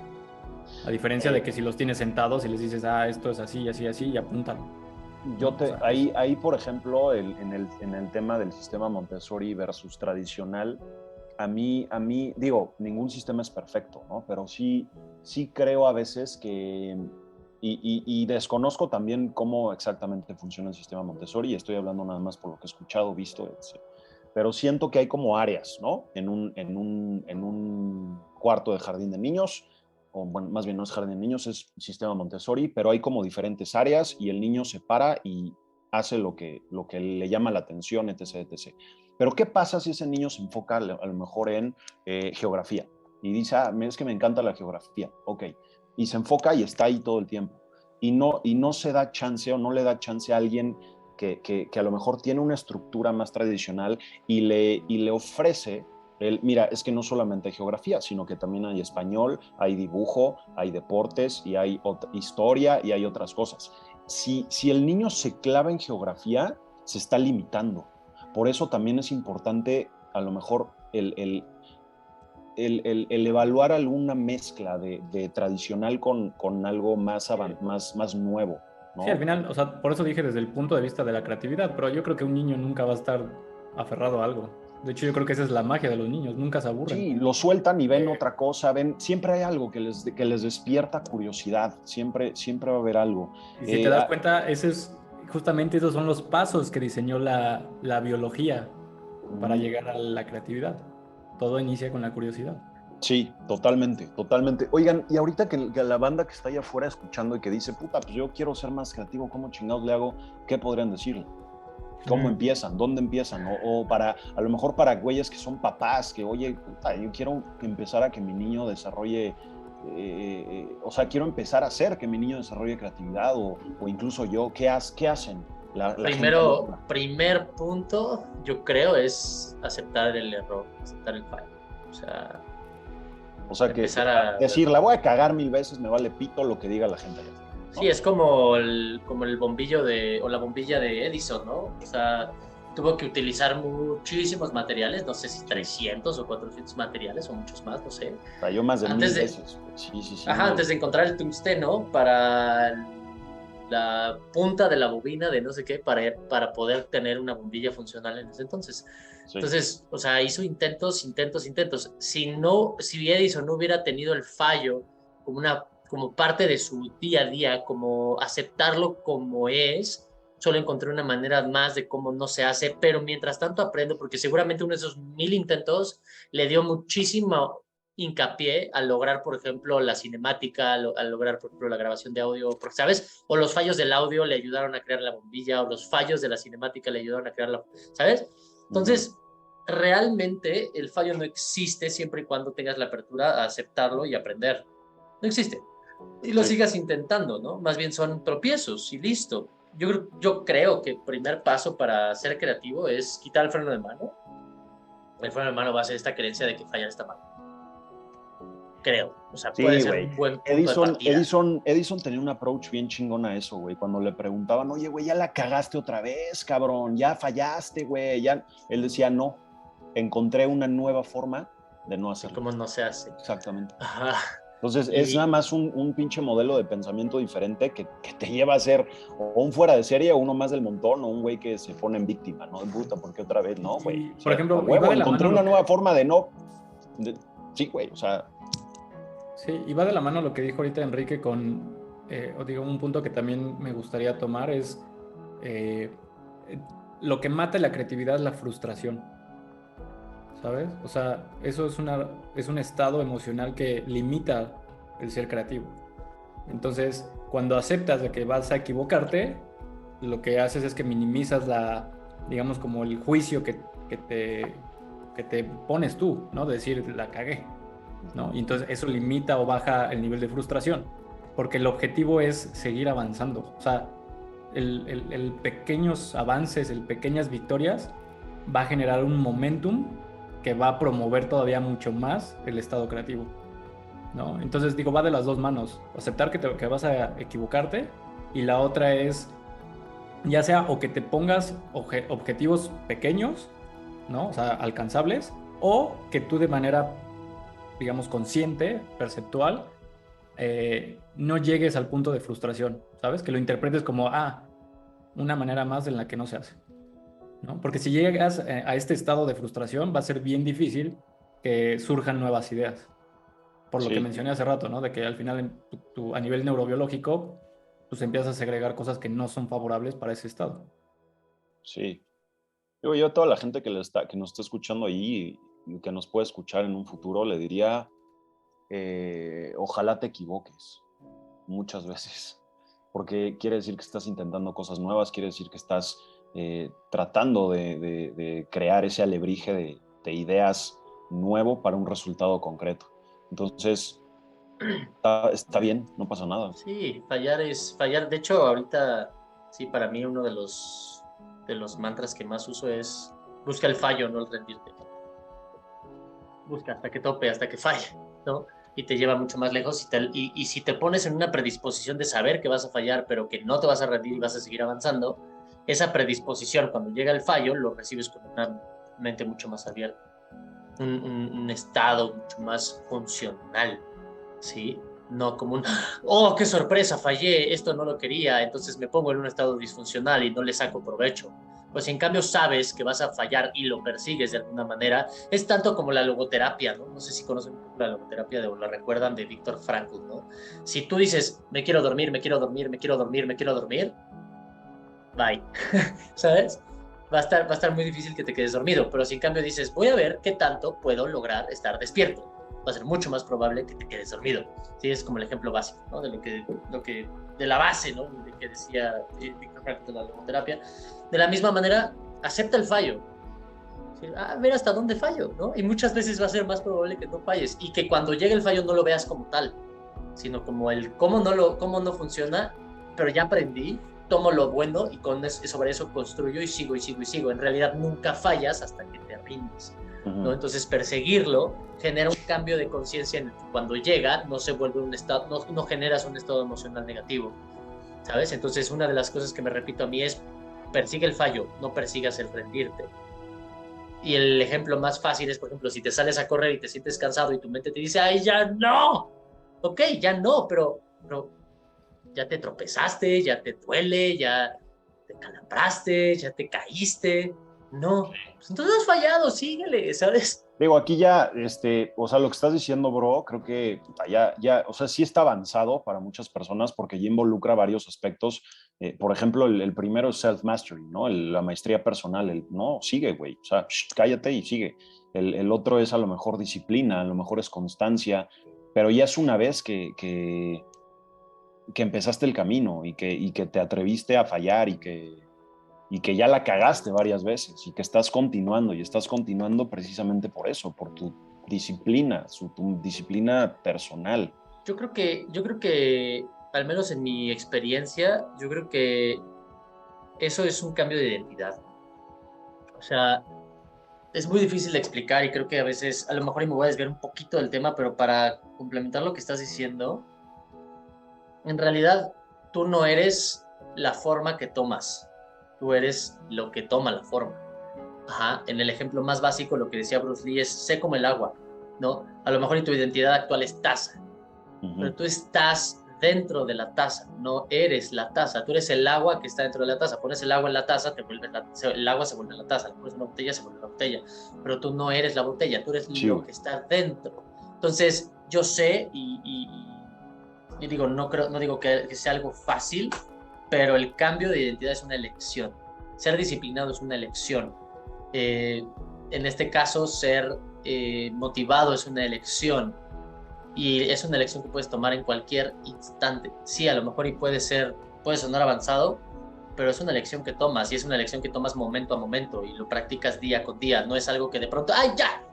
A diferencia de que si los tienes sentados y les dices, esto es así, así, así, y apúntalo.
Ahí, por ejemplo, en el tema del sistema Montessori versus tradicional, a mí, digo, ningún sistema es perfecto, ¿no? Pero sí creo a veces que, y desconozco también cómo exactamente funciona el sistema Montessori, y estoy hablando nada más por lo que he escuchado, visto, pero siento que hay como áreas, ¿no? En un cuarto de jardín de niños, o bueno, más bien no es jardín de niños, es sistema Montessori, pero hay como diferentes áreas y el niño se para y hace lo que le llama la atención, etc., etc. Pero ¿qué pasa si ese niño se enfoca a lo mejor en geografía? Y dice, es que me encanta la geografía, ok. Y se enfoca y está ahí todo el tiempo. Y no se da chance o no le da chance a alguien que a lo mejor tiene una estructura más tradicional y le ofrece mira, es que no solamente hay geografía, sino que también hay español, hay dibujo, hay deportes y hay historia y hay otras cosas. Si el niño se clava en geografía, se está limitando. Por eso también es importante, a lo mejor, el evaluar alguna mezcla de tradicional con algo más nuevo, ¿no?
Sí, al final, o sea, por eso dije desde el punto de vista de la creatividad, pero yo creo que un niño nunca va a estar aferrado a algo. De hecho, yo creo que esa es la magia de los niños, nunca se aburren.
Sí, lo sueltan y ven otra cosa, siempre hay algo que les despierta curiosidad, siempre va a haber algo.
Y si te das cuenta, justamente esos son los pasos que diseñó la biología para llegar a la creatividad. Todo inicia con la curiosidad.
Sí, totalmente. Oigan, y ahorita que la banda que está allá afuera escuchando y que dice, puta, pues yo quiero ser más creativo, ¿cómo chingados le hago? ¿Qué podrían decirle? ¿Cómo empiezan? ¿Dónde empiezan? O a lo mejor para güeyes que son papás, que oye, puta, yo quiero empezar a que mi niño desarrolle, o sea, quiero empezar a hacer que mi niño desarrolle creatividad o incluso yo, ¿qué hacen?
Primer punto, yo creo, es aceptar el error, aceptar el fallo. O sea
que decir, la voy a cagar 1000 veces, me vale pito lo que diga la gente.
¿no? Sí, es como el bombillo o la bombilla de Edison, ¿no? O sea, tuvo que utilizar muchísimos materiales, no sé si 300 o 400 materiales o muchos más, no sé.
Falló más de 1000 veces. Sí.
Antes de encontrar el tungsteno para la punta de la bobina de no sé qué para poder tener una bombilla funcional en ese entonces. Sí. Entonces, o sea, hizo intentos. Si Edison no hubiera tenido el fallo como parte de su día a día, como aceptarlo como es, solo encontré una manera más de cómo no se hace, pero mientras tanto aprendo, porque seguramente uno de esos 1000 intentos le dio muchísimo hincapié al lograr, por ejemplo, la cinemática, al lograr, por ejemplo, la grabación de audio, porque, ¿sabes? O los fallos del audio le ayudaron a crear la bombilla, o los fallos de la cinemática le ayudaron a crear ¿sabes? Entonces, realmente el fallo no existe siempre y cuando tengas la apertura a aceptarlo y aprender. No existe. Y lo sigas intentando, ¿no? Más bien son tropiezos y listo. Yo creo que el primer paso para ser creativo es quitar el freno de mano. El freno de mano va a ser esta creencia de que fallar está mal. Creo, o sea, sí, puede ser un buen punto de partida.
Edison tenía un approach bien chingón a eso, güey. Cuando le preguntaban, oye, güey, ya la cagaste otra vez, cabrón, ya fallaste, güey. Él decía, no, encontré una nueva forma de no hacerlo.
¿Cómo no se hace?
Exactamente.
Ajá.
Entonces es nada más un pinche modelo de pensamiento diferente que te lleva a ser o un fuera de serie o uno más del montón o un güey que se pone en víctima, ¿no? Puta, ¿por qué otra vez? No, güey.
Por ejemplo,
huevo, encontré una nueva forma de no... Sí, güey, o sea...
Sí, y va de la mano lo que dijo ahorita Enrique con, un punto que también me gustaría tomar es lo que mata la creatividad es la frustración, ¿sabes? O sea, eso es un estado emocional que limita el ser creativo. Entonces, cuando aceptas de que vas a equivocarte, lo que haces es que minimizas digamos, como el juicio que te pones tú, ¿no? De decir, la cagué, ¿no? Y entonces eso limita o baja el nivel de frustración, porque el objetivo es seguir avanzando. O sea, el pequeños avances, el pequeñas victorias, va a generar un momentum que va a promover todavía mucho más el estado creativo, ¿no? Entonces, digo, va de las dos manos. Aceptar que vas a equivocarte, y la otra es, ya sea o que te pongas objetivos pequeños, ¿no? O sea, alcanzables, o que tú de manera, digamos, consciente, perceptual, no llegues al punto de frustración, ¿sabes? Que lo interpretes como, una manera más en la que no se hace, ¿no? Porque si llegas a este estado de frustración, va a ser bien difícil que surjan nuevas ideas. Por lo que mencioné hace rato, ¿no? De que al final a nivel neurobiológico, pues empiezas a segregar cosas que no son favorables para ese estado.
Sí. Digo, yo a toda la gente que nos está escuchando ahí y que nos puede escuchar en un futuro, le diría, ojalá te equivoques muchas veces, porque quiere decir que estás intentando cosas nuevas, quiere decir que estás tratando de crear ese alebrije de ideas nuevo para un resultado concreto. Entonces, está bien, no pasa nada.
Sí, fallar es fallar. De hecho, ahorita, sí, para mí uno de los mantras que más uso es busca el fallo, no el rendirte. Busca hasta que tope, hasta que falle, ¿no? Y te lleva mucho más lejos. Y si te pones en una predisposición de saber que vas a fallar, pero que no te vas a rendir y vas a seguir avanzando, esa predisposición, cuando llega el fallo, lo recibes con una mente mucho más abierta, un estado mucho más funcional, ¿sí? No como oh, qué sorpresa, fallé, esto no lo quería, entonces me pongo en un estado disfuncional y no le saco provecho. Pues en cambio sabes que vas a fallar y lo persigues de alguna manera. Es tanto como la logoterapia, ¿no? No sé si conocen la logoterapia o la recuerdan de Viktor Frankl, ¿no? Si tú dices, me quiero dormir, me quiero dormir, me quiero dormir, me quiero dormir, bye, ¿sabes? Va a estar muy difícil que te quedes dormido, pero si en cambio dices, voy a ver qué tanto puedo lograr estar despierto, va a ser mucho más probable que te quedes dormido. Sí, es como el ejemplo básico, ¿no? De la base, ¿no? De que decía Víctor Frankl de la logoterapia. De la misma manera, acepta el fallo. ¿Sí? A ver hasta dónde fallo, ¿no? Y muchas veces va a ser más probable que no falles y que cuando llegue el fallo no lo veas como tal, sino como el cómo no funciona, pero ya aprendí, tomo lo bueno y sobre eso construyo y sigo y sigo y sigo. En realidad nunca fallas hasta que te rindes, ¿no? Entonces perseguirlo genera un cambio de conciencia en el que cuando llega no se vuelve un estado, no generas un estado emocional negativo, ¿sabes? Entonces una de las cosas que me repito a mí es persigue el fallo, no persigas el rendirte. Y el ejemplo más fácil es, por ejemplo, si te sales a correr y te sientes cansado y tu mente te dice, ¡ay, ya no! Ok, ya no, pero ya te tropezaste, ya te duele, ya te calambraste, ya te caíste. No, pues entonces has fallado, síguele, ¿sabes?
Digo, aquí ya, o sea, lo que estás diciendo, bro, creo que ya, o sea, sí está avanzado para muchas personas porque ya involucra varios aspectos. Por ejemplo, el primero es self-mastery, ¿no? La maestría personal, no, sigue, güey, o sea, cállate y sigue. El otro es a lo mejor disciplina, a lo mejor es constancia, pero ya es una vez que empezaste el camino y que te atreviste a fallar y que ya la cagaste varias veces y que estás continuando y estás continuando precisamente por eso, por tu disciplina, tu disciplina personal.
Yo creo que, al menos en mi experiencia, yo creo que eso es un cambio de identidad. O sea, es muy difícil de explicar y creo que a veces, a lo mejor me voy a desviar un poquito del tema, pero para complementar lo que estás diciendo, en realidad tú no eres la forma que tomas, tú eres lo que toma la forma. Ajá, en el ejemplo más básico lo que decía Bruce Lee es sé como el agua, ¿no? A lo mejor en tu identidad actual es taza, pero tú estás dentro de la taza, no eres la taza, tú eres el agua que está dentro de la taza. Pones el agua en la taza, el agua se vuelve la taza, le pones una botella, se vuelve la botella, pero tú no eres la botella, tú eres lo que está dentro. Entonces, yo sé y digo, no digo que sea algo fácil, pero el cambio de identidad es una elección. Ser disciplinado es una elección. En este caso, ser motivado es una elección. Y es una elección que puedes tomar en cualquier instante. Sí, a lo mejor puede sonar avanzado, pero es una elección que tomas, y es una elección que tomas momento a momento y lo practicas día con día. No es algo que de pronto, ¡ay, ya!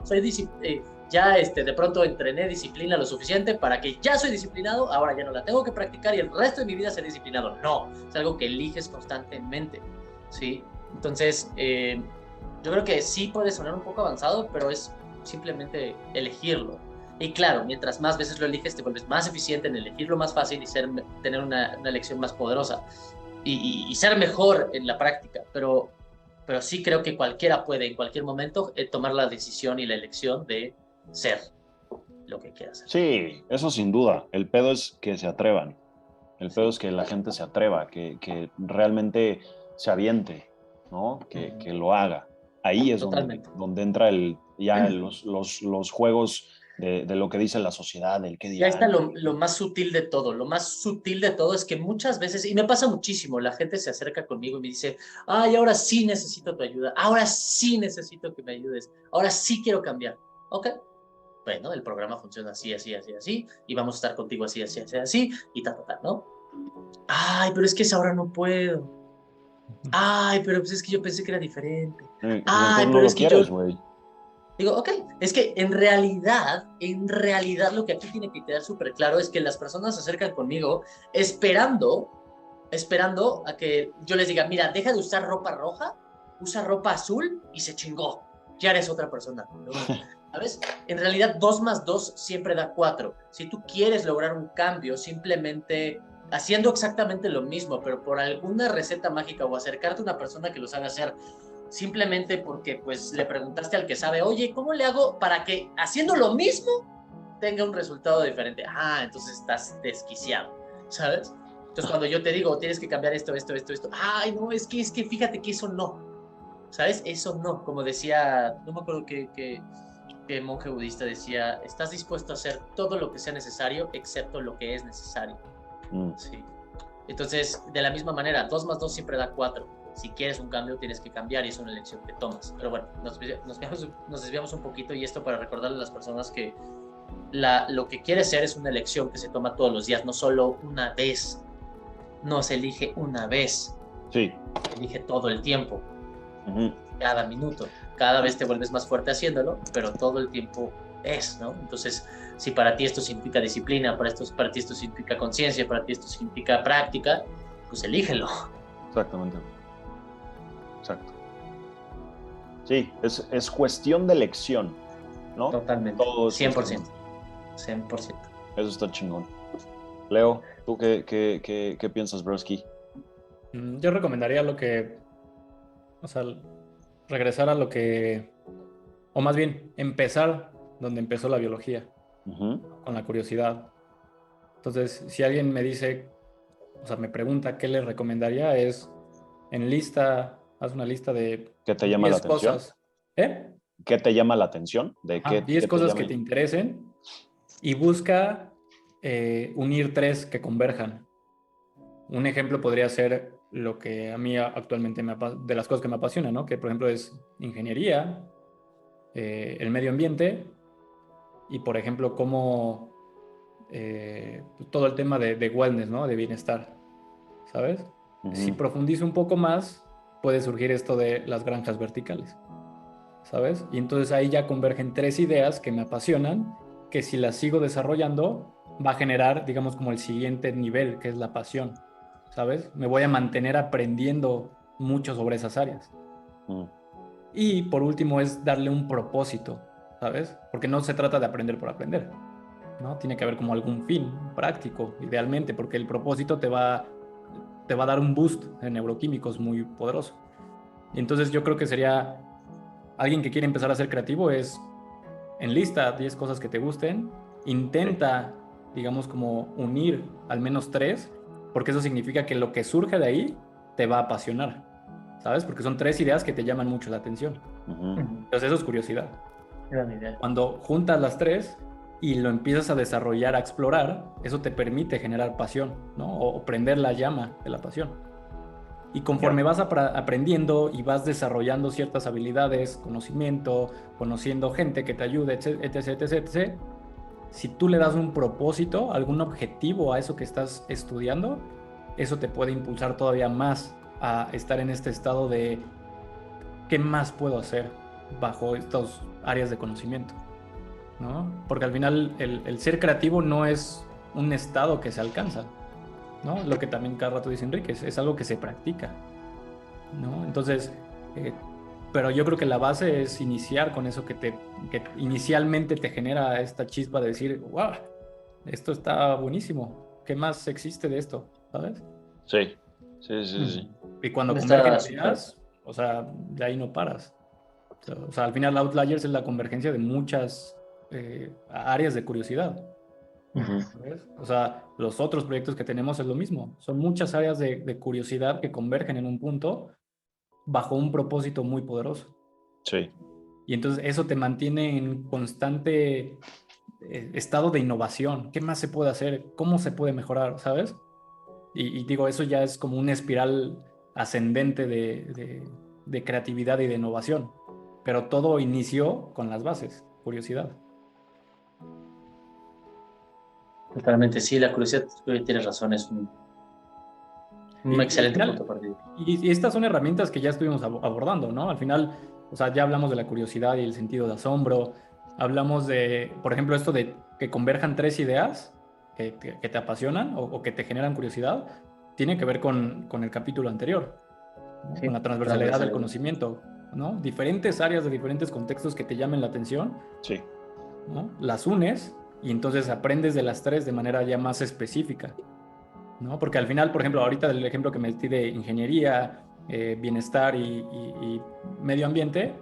De pronto entrené disciplina lo suficiente para que ya soy disciplinado, ahora ya no la tengo que practicar y el resto de mi vida ser disciplinado. No, es algo que eliges constantemente, ¿sí? Entonces, yo creo que sí puede sonar un poco avanzado, pero es simplemente elegirlo. Y claro, mientras más veces lo eliges, te vuelves más eficiente en elegirlo más fácil y tener una elección más poderosa y ser mejor en la práctica. Pero sí creo que cualquiera puede en cualquier momento tomar la decisión y la elección de ser lo que quiera ser.
Sí, eso sin duda. El pedo es que se atrevan. El pedo es que la gente se atreva, que realmente se aviente, ¿no? Que lo haga. Ahí es donde entra los juegos de lo que dice la sociedad, del que dirán.
Ya está lo más sutil de todo. Lo más sutil de todo es que muchas veces, y me pasa muchísimo, la gente se acerca conmigo y me dice, ay, ahora sí necesito tu ayuda, ahora sí necesito que me ayudes, ahora sí quiero cambiar. Ok, bueno, el programa funciona así, así, así, así, y vamos a estar contigo así, así, así, así, y ¿no? Ay, pero es que ahora no puedo. Ay, pero pues es que yo pensé que era diferente. Ay, pero
no
es que
quieres,
yo... Digo, ok, es que en realidad lo que aquí tiene que quedar súper claro es que las personas se acercan conmigo esperando a que yo les diga, mira, deja de usar ropa roja, usa ropa azul y se chingó, ya eres otra persona, ¿no? ¿Sabes? En realidad 2 más 2 siempre da 4. Si tú quieres lograr un cambio simplemente haciendo exactamente lo mismo, pero por alguna receta mágica o acercarte a una persona que lo sabe hacer, simplemente porque pues le preguntaste al que sabe, oye, ¿cómo le hago para que haciendo lo mismo tenga un resultado diferente? Ah, entonces estás desquiciado, ¿sabes? Entonces cuando yo te digo, tienes que cambiar esto, ay, no, es que fíjate que eso no, ¿sabes? Eso no, como decía, no me acuerdo qué monje budista decía, estás dispuesto a hacer todo lo que sea necesario excepto lo que es necesario. Sí. Entonces, de la misma manera, 2 más 2 siempre da 4. Si quieres un cambio, tienes que cambiar y es una elección que tomas. Pero bueno, nos desviamos un poquito, y esto para recordarle a las personas que lo que quieres ser es una elección que se toma todos los días, no solo una vez. No se elige una vez.
Sí.
Se elige todo el tiempo. Cada minuto. Cada vez te vuelves más fuerte haciéndolo, pero todo el tiempo es, ¿no? Entonces, si para ti esto significa disciplina, para ti esto significa conciencia, para ti esto significa práctica, pues elígelo.
Exactamente. Exacto. Sí, es cuestión de elección, ¿no?
Totalmente. Todo 100%. 100%.
Eso está chingón. Leo, ¿tú qué piensas, broski?
Yo recomendaría regresar a lo que, o más bien, empezar donde empezó la biología, con la curiosidad. Entonces, si alguien me dice, me pregunta qué le recomendaría, haz una lista de
¿Qué te llama la
10
atención?
cosas.
¿Qué te llama la atención?
10 cosas que te interesen, y busca unir 3 que converjan. Un ejemplo podría ser lo que a mí actualmente de las cosas que me apasionan, ¿no? Que por ejemplo es ingeniería, el medio ambiente y por ejemplo cómo todo el tema de wellness, ¿no? De bienestar, ¿sabes? Si profundizo un poco más, puede surgir esto de las granjas verticales, ¿sabes? Y entonces ahí ya convergen 3 ideas que me apasionan, que si las sigo desarrollando va a generar, digamos, como el siguiente nivel, que es la pasión, ¿sabes? Me voy a mantener aprendiendo mucho sobre esas áreas. Y por último es darle un propósito, ¿sabes? Porque no se trata de aprender por aprender, ¿no? Tiene que haber como algún fin práctico, idealmente, porque el propósito te va a dar un boost en neuroquímicos muy poderoso. Y entonces yo creo que sería alguien que quiere empezar a ser creativo, es enlista 10 cosas que te gusten, intenta digamos, como unir al menos 3, porque eso significa que lo que surge de ahí te va a apasionar, ¿sabes? Porque son 3 ideas que te llaman mucho la atención. Entonces eso es curiosidad.
Gran idea.
Cuando juntas las 3 y lo empiezas a desarrollar, a explorar, eso te permite generar pasión, ¿no? O prender la llama de la pasión. Y conforme vas aprendiendo y vas desarrollando ciertas habilidades, conocimiento, conociendo gente que te ayude, etc., si tú le das un propósito, algún objetivo a eso que estás estudiando, eso te puede impulsar todavía más a estar en este estado de ¿qué más puedo hacer bajo estas áreas de conocimiento? ¿No? Porque al final el ser creativo no es un estado que se alcanza, ¿no? Lo que también cada rato dice Enrique, es algo que se practica, ¿no? Entonces, pero yo creo que la base es iniciar con eso que inicialmente te genera esta chispa de decir, wow, esto está buenísimo, ¿qué más existe de esto? ¿Sabes?
Sí.
Y cuando convergen ideas, o sea, de ahí no paras. O sea, al final Outliers es la convergencia de muchas áreas de curiosidad. ¿Sabes? O sea, los otros proyectos que tenemos es lo mismo. Son muchas áreas de curiosidad que convergen en un punto bajo un propósito muy poderoso.
Sí.
Y entonces eso te mantiene en constante estado de innovación. ¿Qué más se puede hacer? ¿Cómo se puede mejorar? ¿Sabes? Y digo, eso ya es como una espiral ascendente de creatividad y de innovación. Pero todo inició con las bases, curiosidad.
Totalmente, sí, la curiosidad, tienes razón, es un excelente punto partido.
Y estas son herramientas que ya estuvimos abordando, ¿no? Al final, o sea, ya hablamos de la curiosidad y el sentido de asombro, hablamos de, por ejemplo, esto de que converjan 3 ideas que te apasionan o que te generan curiosidad, tiene que ver con el capítulo anterior, ¿no? Sí, con la transversalidad del conocimiento, ¿no? Diferentes áreas de diferentes contextos que te llamen la atención,
sí,
¿no? Las unes y entonces aprendes de las 3 de manera ya más específica, ¿no? Porque al final, por ejemplo, ahorita el ejemplo que me di de ingeniería, bienestar y medio ambiente,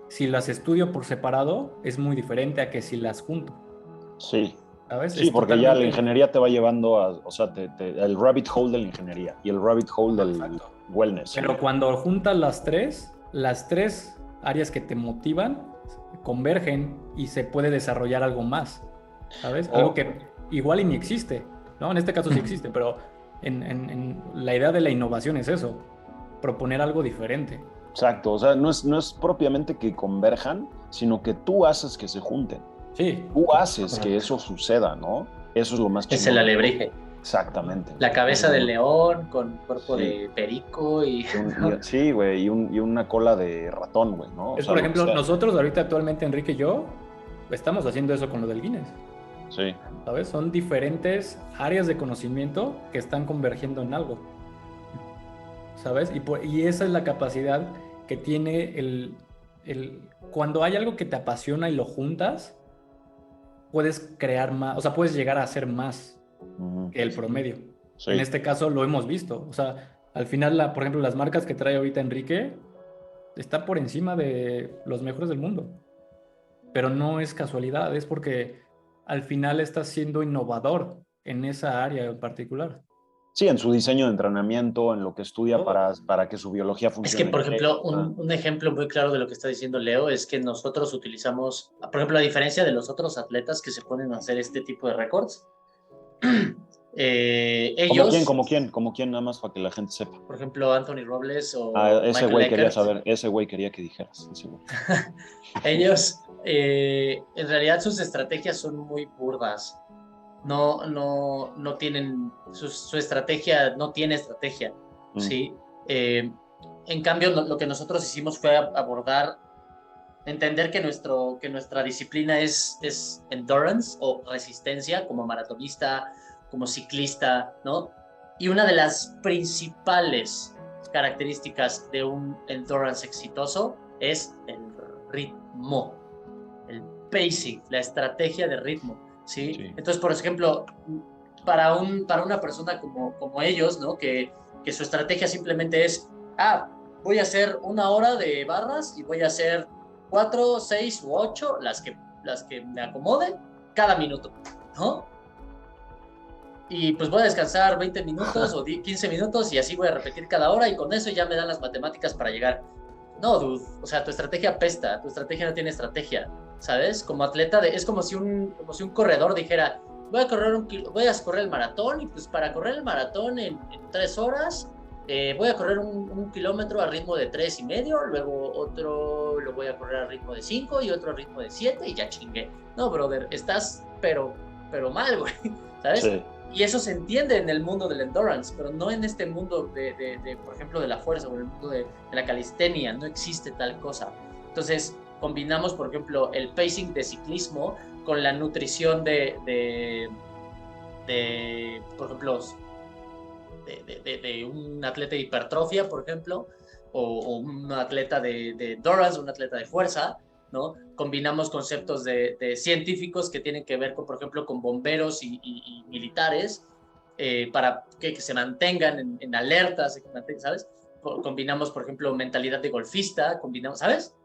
si las estudio por separado, es muy diferente a que si las junto.
Sí.
¿Sabes?
Sí, porque totalmente... ya la ingeniería te va llevando a, o sea, el rabbit hole de la ingeniería y el rabbit hole del wellness.
Pero cuando juntas las 3 áreas que te motivan convergen y se puede desarrollar algo más, ¿sabes? Algo que igual y ni existe, ¿no? En este caso sí existe, pero en la idea de la innovación es eso, proponer algo diferente.
Exacto, o sea, no es propiamente que converjan, sino que tú haces que se junten.
Sí.
Tú haces que eso suceda, ¿no? Eso es lo más chingón.
Es el alebrije.
Exactamente.
La cabeza del león con cuerpo de perico y...
Sí, güey, y una cola de ratón, güey, ¿no?
Es, o sea, por ejemplo, nosotros ahorita actualmente, Enrique y yo, estamos haciendo eso con lo del Guinness.
Sí.
¿Sabes? Son diferentes áreas de conocimiento que están convergiendo en algo. ¿Sabes? Y esa es la capacidad que tiene cuando hay algo que te apasiona y lo juntas, puedes crear más, o sea, puedes llegar a hacer más que el promedio. Sí. En este caso lo hemos visto. O sea, al final, por ejemplo, las marcas que trae ahorita Enrique está por encima de los mejores del mundo. Pero no es casualidad, es porque al final está siendo innovador en esa área en particular.
Sí, en su diseño de entrenamiento, en lo que estudia para que su biología funcione.
Es que, por ejemplo, un ejemplo muy claro de lo que está diciendo Leo es que nosotros utilizamos, por ejemplo, a diferencia de los otros atletas que se ponen a hacer este tipo de récords, ellos...
¿Como quién? Nada más para que la gente sepa.
Por ejemplo, Anthony Robles o
ese güey quería saber, ese güey quería que dijeras.
Ellos, en realidad, sus estrategias son muy burdas. No tienen, su estrategia no tiene estrategia, ¿sí? En cambio, lo que nosotros hicimos fue entender que nuestra disciplina es endurance o resistencia, como maratonista, como ciclista, ¿no? Y una de las principales características de un endurance exitoso es el ritmo, el pacing, la estrategia de ritmo. ¿Sí? Sí. Entonces, por ejemplo, para una persona como ellos, ¿no? Que su estrategia simplemente es, voy a hacer 1 hora de barras y voy a hacer 4, 6 u 8, las que me acomoden cada minuto, ¿no? y pues voy a descansar 20 minutos o 15 minutos y así voy a repetir cada hora y con eso ya me dan las matemáticas para llegar. No, dude, o sea, tu estrategia apesta, tu estrategia no tiene estrategia, ¿sabes? Como atleta, es como si un corredor dijera, voy a correr el maratón y pues para correr el maratón en 3 horas voy a correr un kilómetro a ritmo de 3.5, luego otro lo voy a correr a ritmo de 5 y otro a ritmo de 7 y ya chingué. No, brother, estás pero mal, güey, ¿sabes? Sí. Y eso se entiende en el mundo del endurance, pero no en este mundo por ejemplo, de la fuerza o en el mundo de la calistenia. No existe tal cosa. Entonces, combinamos, por ejemplo, el pacing de ciclismo con la nutrición de por ejemplo, de un atleta de hipertrofia, por ejemplo, o un atleta de endurance, un atleta de fuerza, ¿no? Combinamos conceptos de científicos que tienen que ver, por ejemplo, con bomberos y militares, para que se mantengan en alerta, ¿sabes? Combinamos, por ejemplo, mentalidad de golfista, ¿sabes?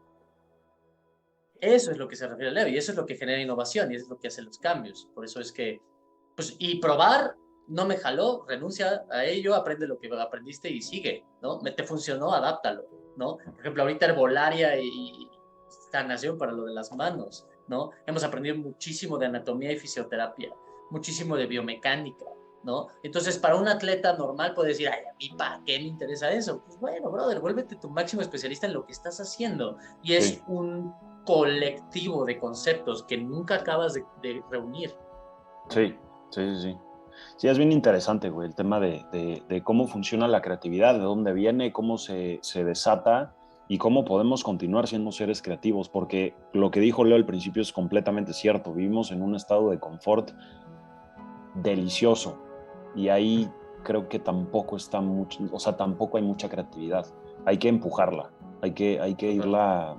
Eso es lo que se refiere a Leo, y eso es lo que genera innovación, y eso es lo que hace los cambios. Por eso es que, pues, y probar, no me jaló, renuncia a ello, aprende lo que aprendiste y sigue, ¿no? Te funcionó, adáptalo, ¿no? Por ejemplo, ahorita herbolaria y sanación para lo de las manos, ¿no? Hemos aprendido muchísimo de anatomía y fisioterapia, muchísimo de biomecánica, ¿no? Entonces, para un atleta normal puede decir, ay, a mí, ¿para qué me interesa eso? Pues bueno, brother, vuélvete tu máximo especialista en lo que estás haciendo. Y es un colectivo de conceptos que nunca acabas de reunir.
Sí. Sí, es bien interesante, güey, el tema de cómo funciona la creatividad, de dónde viene, cómo se desata y cómo podemos continuar siendo seres creativos, porque lo que dijo Leo al principio es completamente cierto. Vivimos en un estado de confort delicioso y ahí creo que tampoco está mucho, o sea, tampoco hay mucha creatividad. Hay que empujarla, hay que irla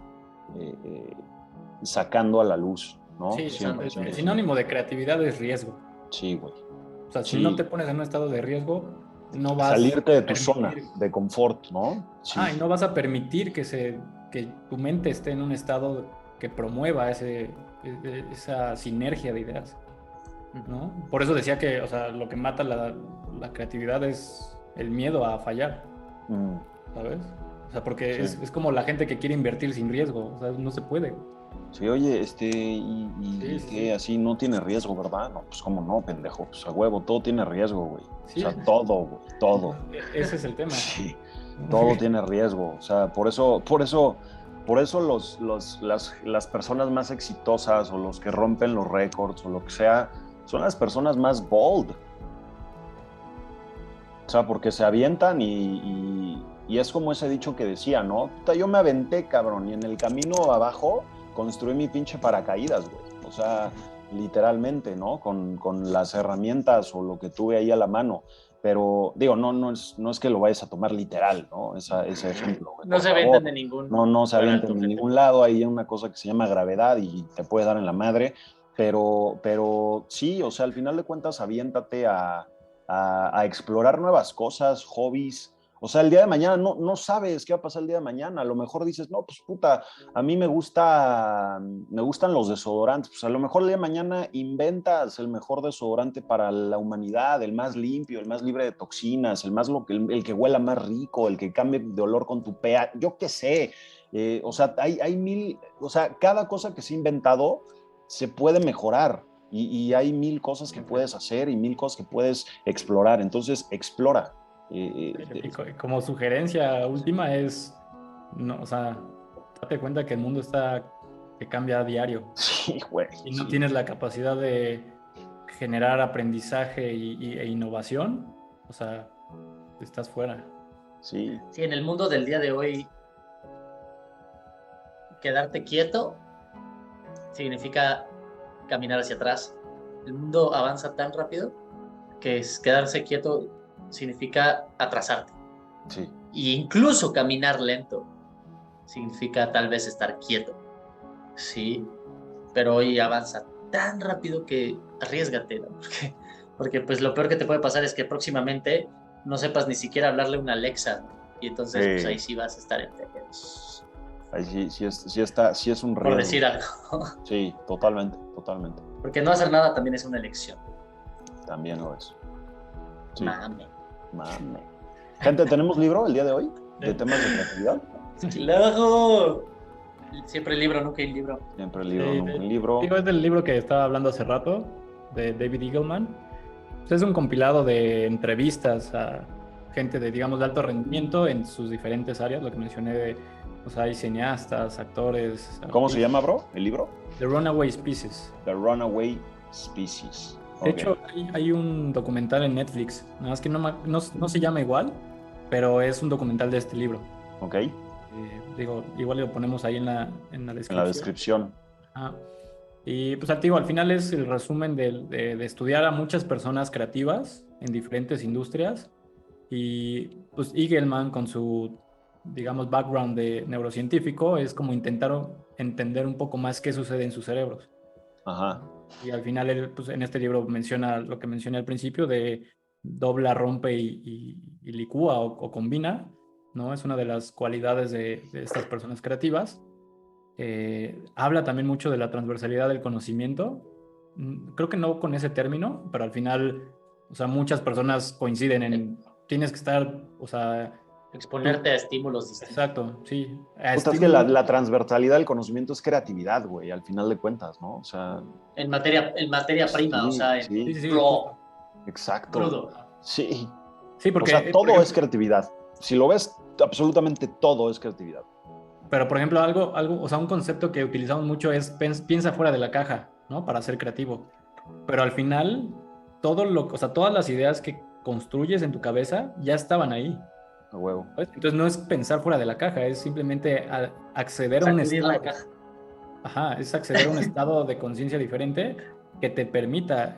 sacando a la luz, ¿no?
Sí, siempre, el sinónimo de creatividad es riesgo.
Sí, güey.
O sea, si no te pones en un estado de riesgo, no vas
salirte de tu zona de confort, ¿no?
Sí. Y no vas a permitir que tu mente esté en un estado que promueva esa sinergia de ideas, ¿no? Por eso decía que, o sea, lo que mata la creatividad es el miedo a fallar, ¿sabes? O sea, porque es como la gente que quiere invertir sin riesgo, o sea, no se puede.
Sí, oye, que así no tiene riesgo, ¿verdad? No, pues cómo no, pendejo, pues a huevo, todo tiene riesgo, güey. Sí. O sea, todo, güey, todo.
Ese es el tema.
Sí, todo tiene riesgo. O sea, por eso las personas más exitosas o los que rompen los récords o lo que sea, son las personas más bold. O sea, porque se avientan y es como ese dicho que decía, ¿no? Puta, yo me aventé, cabrón, y en el camino abajo construí mi pinche paracaídas, güey. O sea, literalmente, ¿no? Con las herramientas o lo que tuve ahí a la mano. Pero, digo, no es que lo vayas a tomar literal, ¿no? Ese ejemplo. Güey,
no se avientan de ningún lado.
No se avientan de ningún lado. Hay una cosa que se llama gravedad y te puede dar en la madre. Pero sí, o sea, al final de cuentas, aviéntate a explorar nuevas cosas, hobbies. O sea, el día de mañana no sabes qué va a pasar el día de mañana. A lo mejor dices, no, pues puta, a mí me gustan los desodorantes. Pues a lo mejor el día de mañana inventas el mejor desodorante para la humanidad, el más limpio, el más libre de toxinas, el que huela más rico, el que cambie de olor con tu pH, yo qué sé. O sea, hay mil, o sea, cada cosa que se ha inventado se puede mejorar. Y hay mil cosas que puedes hacer y mil cosas que puedes explorar. Entonces, explora.
Como sugerencia última es, no, o sea, date cuenta que el mundo que cambia a diario.
Sí, güey.
Y no tienes la capacidad de generar aprendizaje e innovación, o sea, estás fuera.
Sí.
Sí, en el mundo del día de hoy, quedarte quieto significa caminar hacia atrás. El mundo avanza tan rápido que quedarse quieto significa atrasarte.
Sí.
Y incluso caminar lento significa tal vez estar quieto. Sí, pero hoy avanza tan rápido que arriésgate, ¿no? Porque pues lo peor que te puede pasar es que próximamente no sepas ni siquiera hablarle a una Alexa, ¿no? Y entonces pues ahí sí vas a estar en pedos.
Ahí sí es un riesgo.
Por decir algo.
Sí, totalmente.
Porque no hacer nada también es una elección.
También lo es. Sí.
Mame.
Gente, ¿tenemos libro el día de hoy? ¿De temas de creatividad?
¡Claro! Siempre el libro, nunca el libro.
Siempre el libro, nunca el libro.
Digo, es del libro que estaba hablando hace rato, de David Eagleman. Pues es un compilado de entrevistas a gente de, digamos, de alto rendimiento en sus diferentes áreas, lo que mencioné, o sea, hay cineastas, actores.
¿Cómo se llama, bro, el libro?
The Runaway Species.
The Runaway Species.
De hecho, hay un documental en Netflix, nada más que no se llama igual, pero es un documental de este libro.
Ok.
Digo, igual lo ponemos ahí en la descripción.
En la descripción.
Y pues al final es el resumen de estudiar a muchas personas creativas en diferentes industrias, y pues Eagleman con su, digamos, background de neurocientífico es como intentar entender un poco más qué sucede en sus cerebros.
Ajá.
Y al final él, pues, en este libro menciona lo que mencioné al principio de dobla, rompe y licúa o combina, ¿no? Es una de las cualidades de estas personas creativas. Habla también mucho de la transversalidad del conocimiento. Creo que no con ese término, pero al final, o sea, muchas personas coinciden en tienes que estar, o sea,
exponerte a estímulos distintos.
Exacto, sí.
Es que la transversalidad del conocimiento es creatividad, güey, al final de cuentas, ¿no? O sea...
En materia prima,
sí,
o sea,
sí.
Raw.
Exacto.
Crudo.
Sí.
Sí, porque...
O sea, todo es creatividad. Si lo ves, absolutamente todo es creatividad.
Pero, por ejemplo, algo, o sea, un concepto que utilizamos mucho es piensa fuera de la caja, ¿no? Para ser creativo. Pero al final, o sea, todas las ideas que construyes en tu cabeza ya estaban ahí.
A huevo.
¿Sabes? Entonces no es pensar fuera de la caja, es simplemente acceder a un estado.
La caja.
Ajá, es acceder a un estado de conciencia diferente que te permita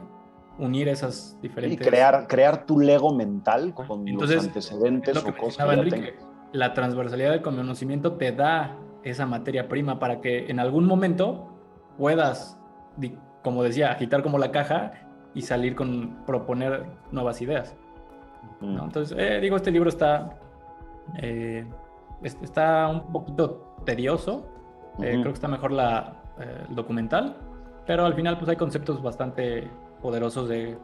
unir esas diferentes...
Y crear tu Lego mental con
Entonces,
los antecedentes
lo que
o cosas que
mencionaba
ya
Enrique, la transversalidad del conocimiento te da esa materia prima para que en algún momento puedas, como decía, agitar como la caja y salir con proponer nuevas ideas, ¿no? Entonces, digo, este libro está un poquito tedioso. Creo que está mejor el documental, pero al final pues hay conceptos bastante poderosos de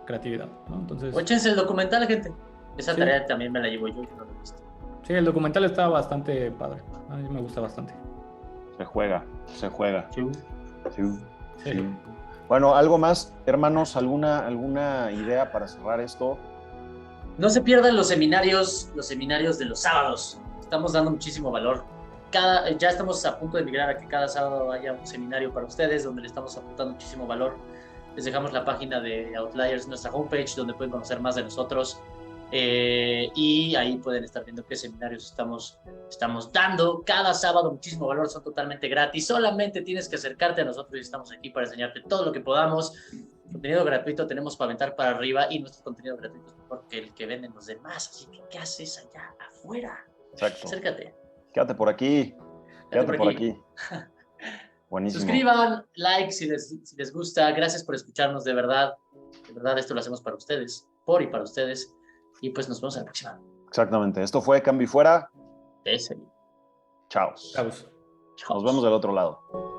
creatividad, ¿no? Entonces,
échense el documental, gente. Esa tarea también me la llevo yo, no lo he visto.
Sí, el documental está bastante padre. A mí me gusta bastante.
Se juega.
Sí.
Bueno, ¿algo más, hermanos? ¿Alguna idea para cerrar esto?
No se pierdan los seminarios de los sábados. Estamos dando muchísimo valor. Ya estamos a punto de migrar a que cada sábado haya un seminario para ustedes donde le estamos aportando muchísimo valor. Les dejamos la página de Outliers, nuestra homepage, donde pueden conocer más de nosotros. Y ahí pueden estar viendo qué seminarios estamos dando cada sábado. Muchísimo valor, son totalmente gratis. Solamente tienes que acercarte a nosotros y estamos aquí para enseñarte todo lo que podamos. Contenido gratuito tenemos para aventar para arriba, y nuestro contenido gratuito es mejor que el que venden los demás. Así que, ¿qué haces allá afuera?
Exacto.
Acércate.
Quédate por aquí. Quédate por aquí. Buenísimo.
Suscriban, like si les gusta. Gracias por escucharnos, de verdad. De verdad, esto lo hacemos para ustedes, por y para ustedes. Y pues nos vemos en la próxima.
Exactamente. Esto fue Cambio y Fuera.
Ese.
Chao.
Chao.
Nos vemos del otro lado.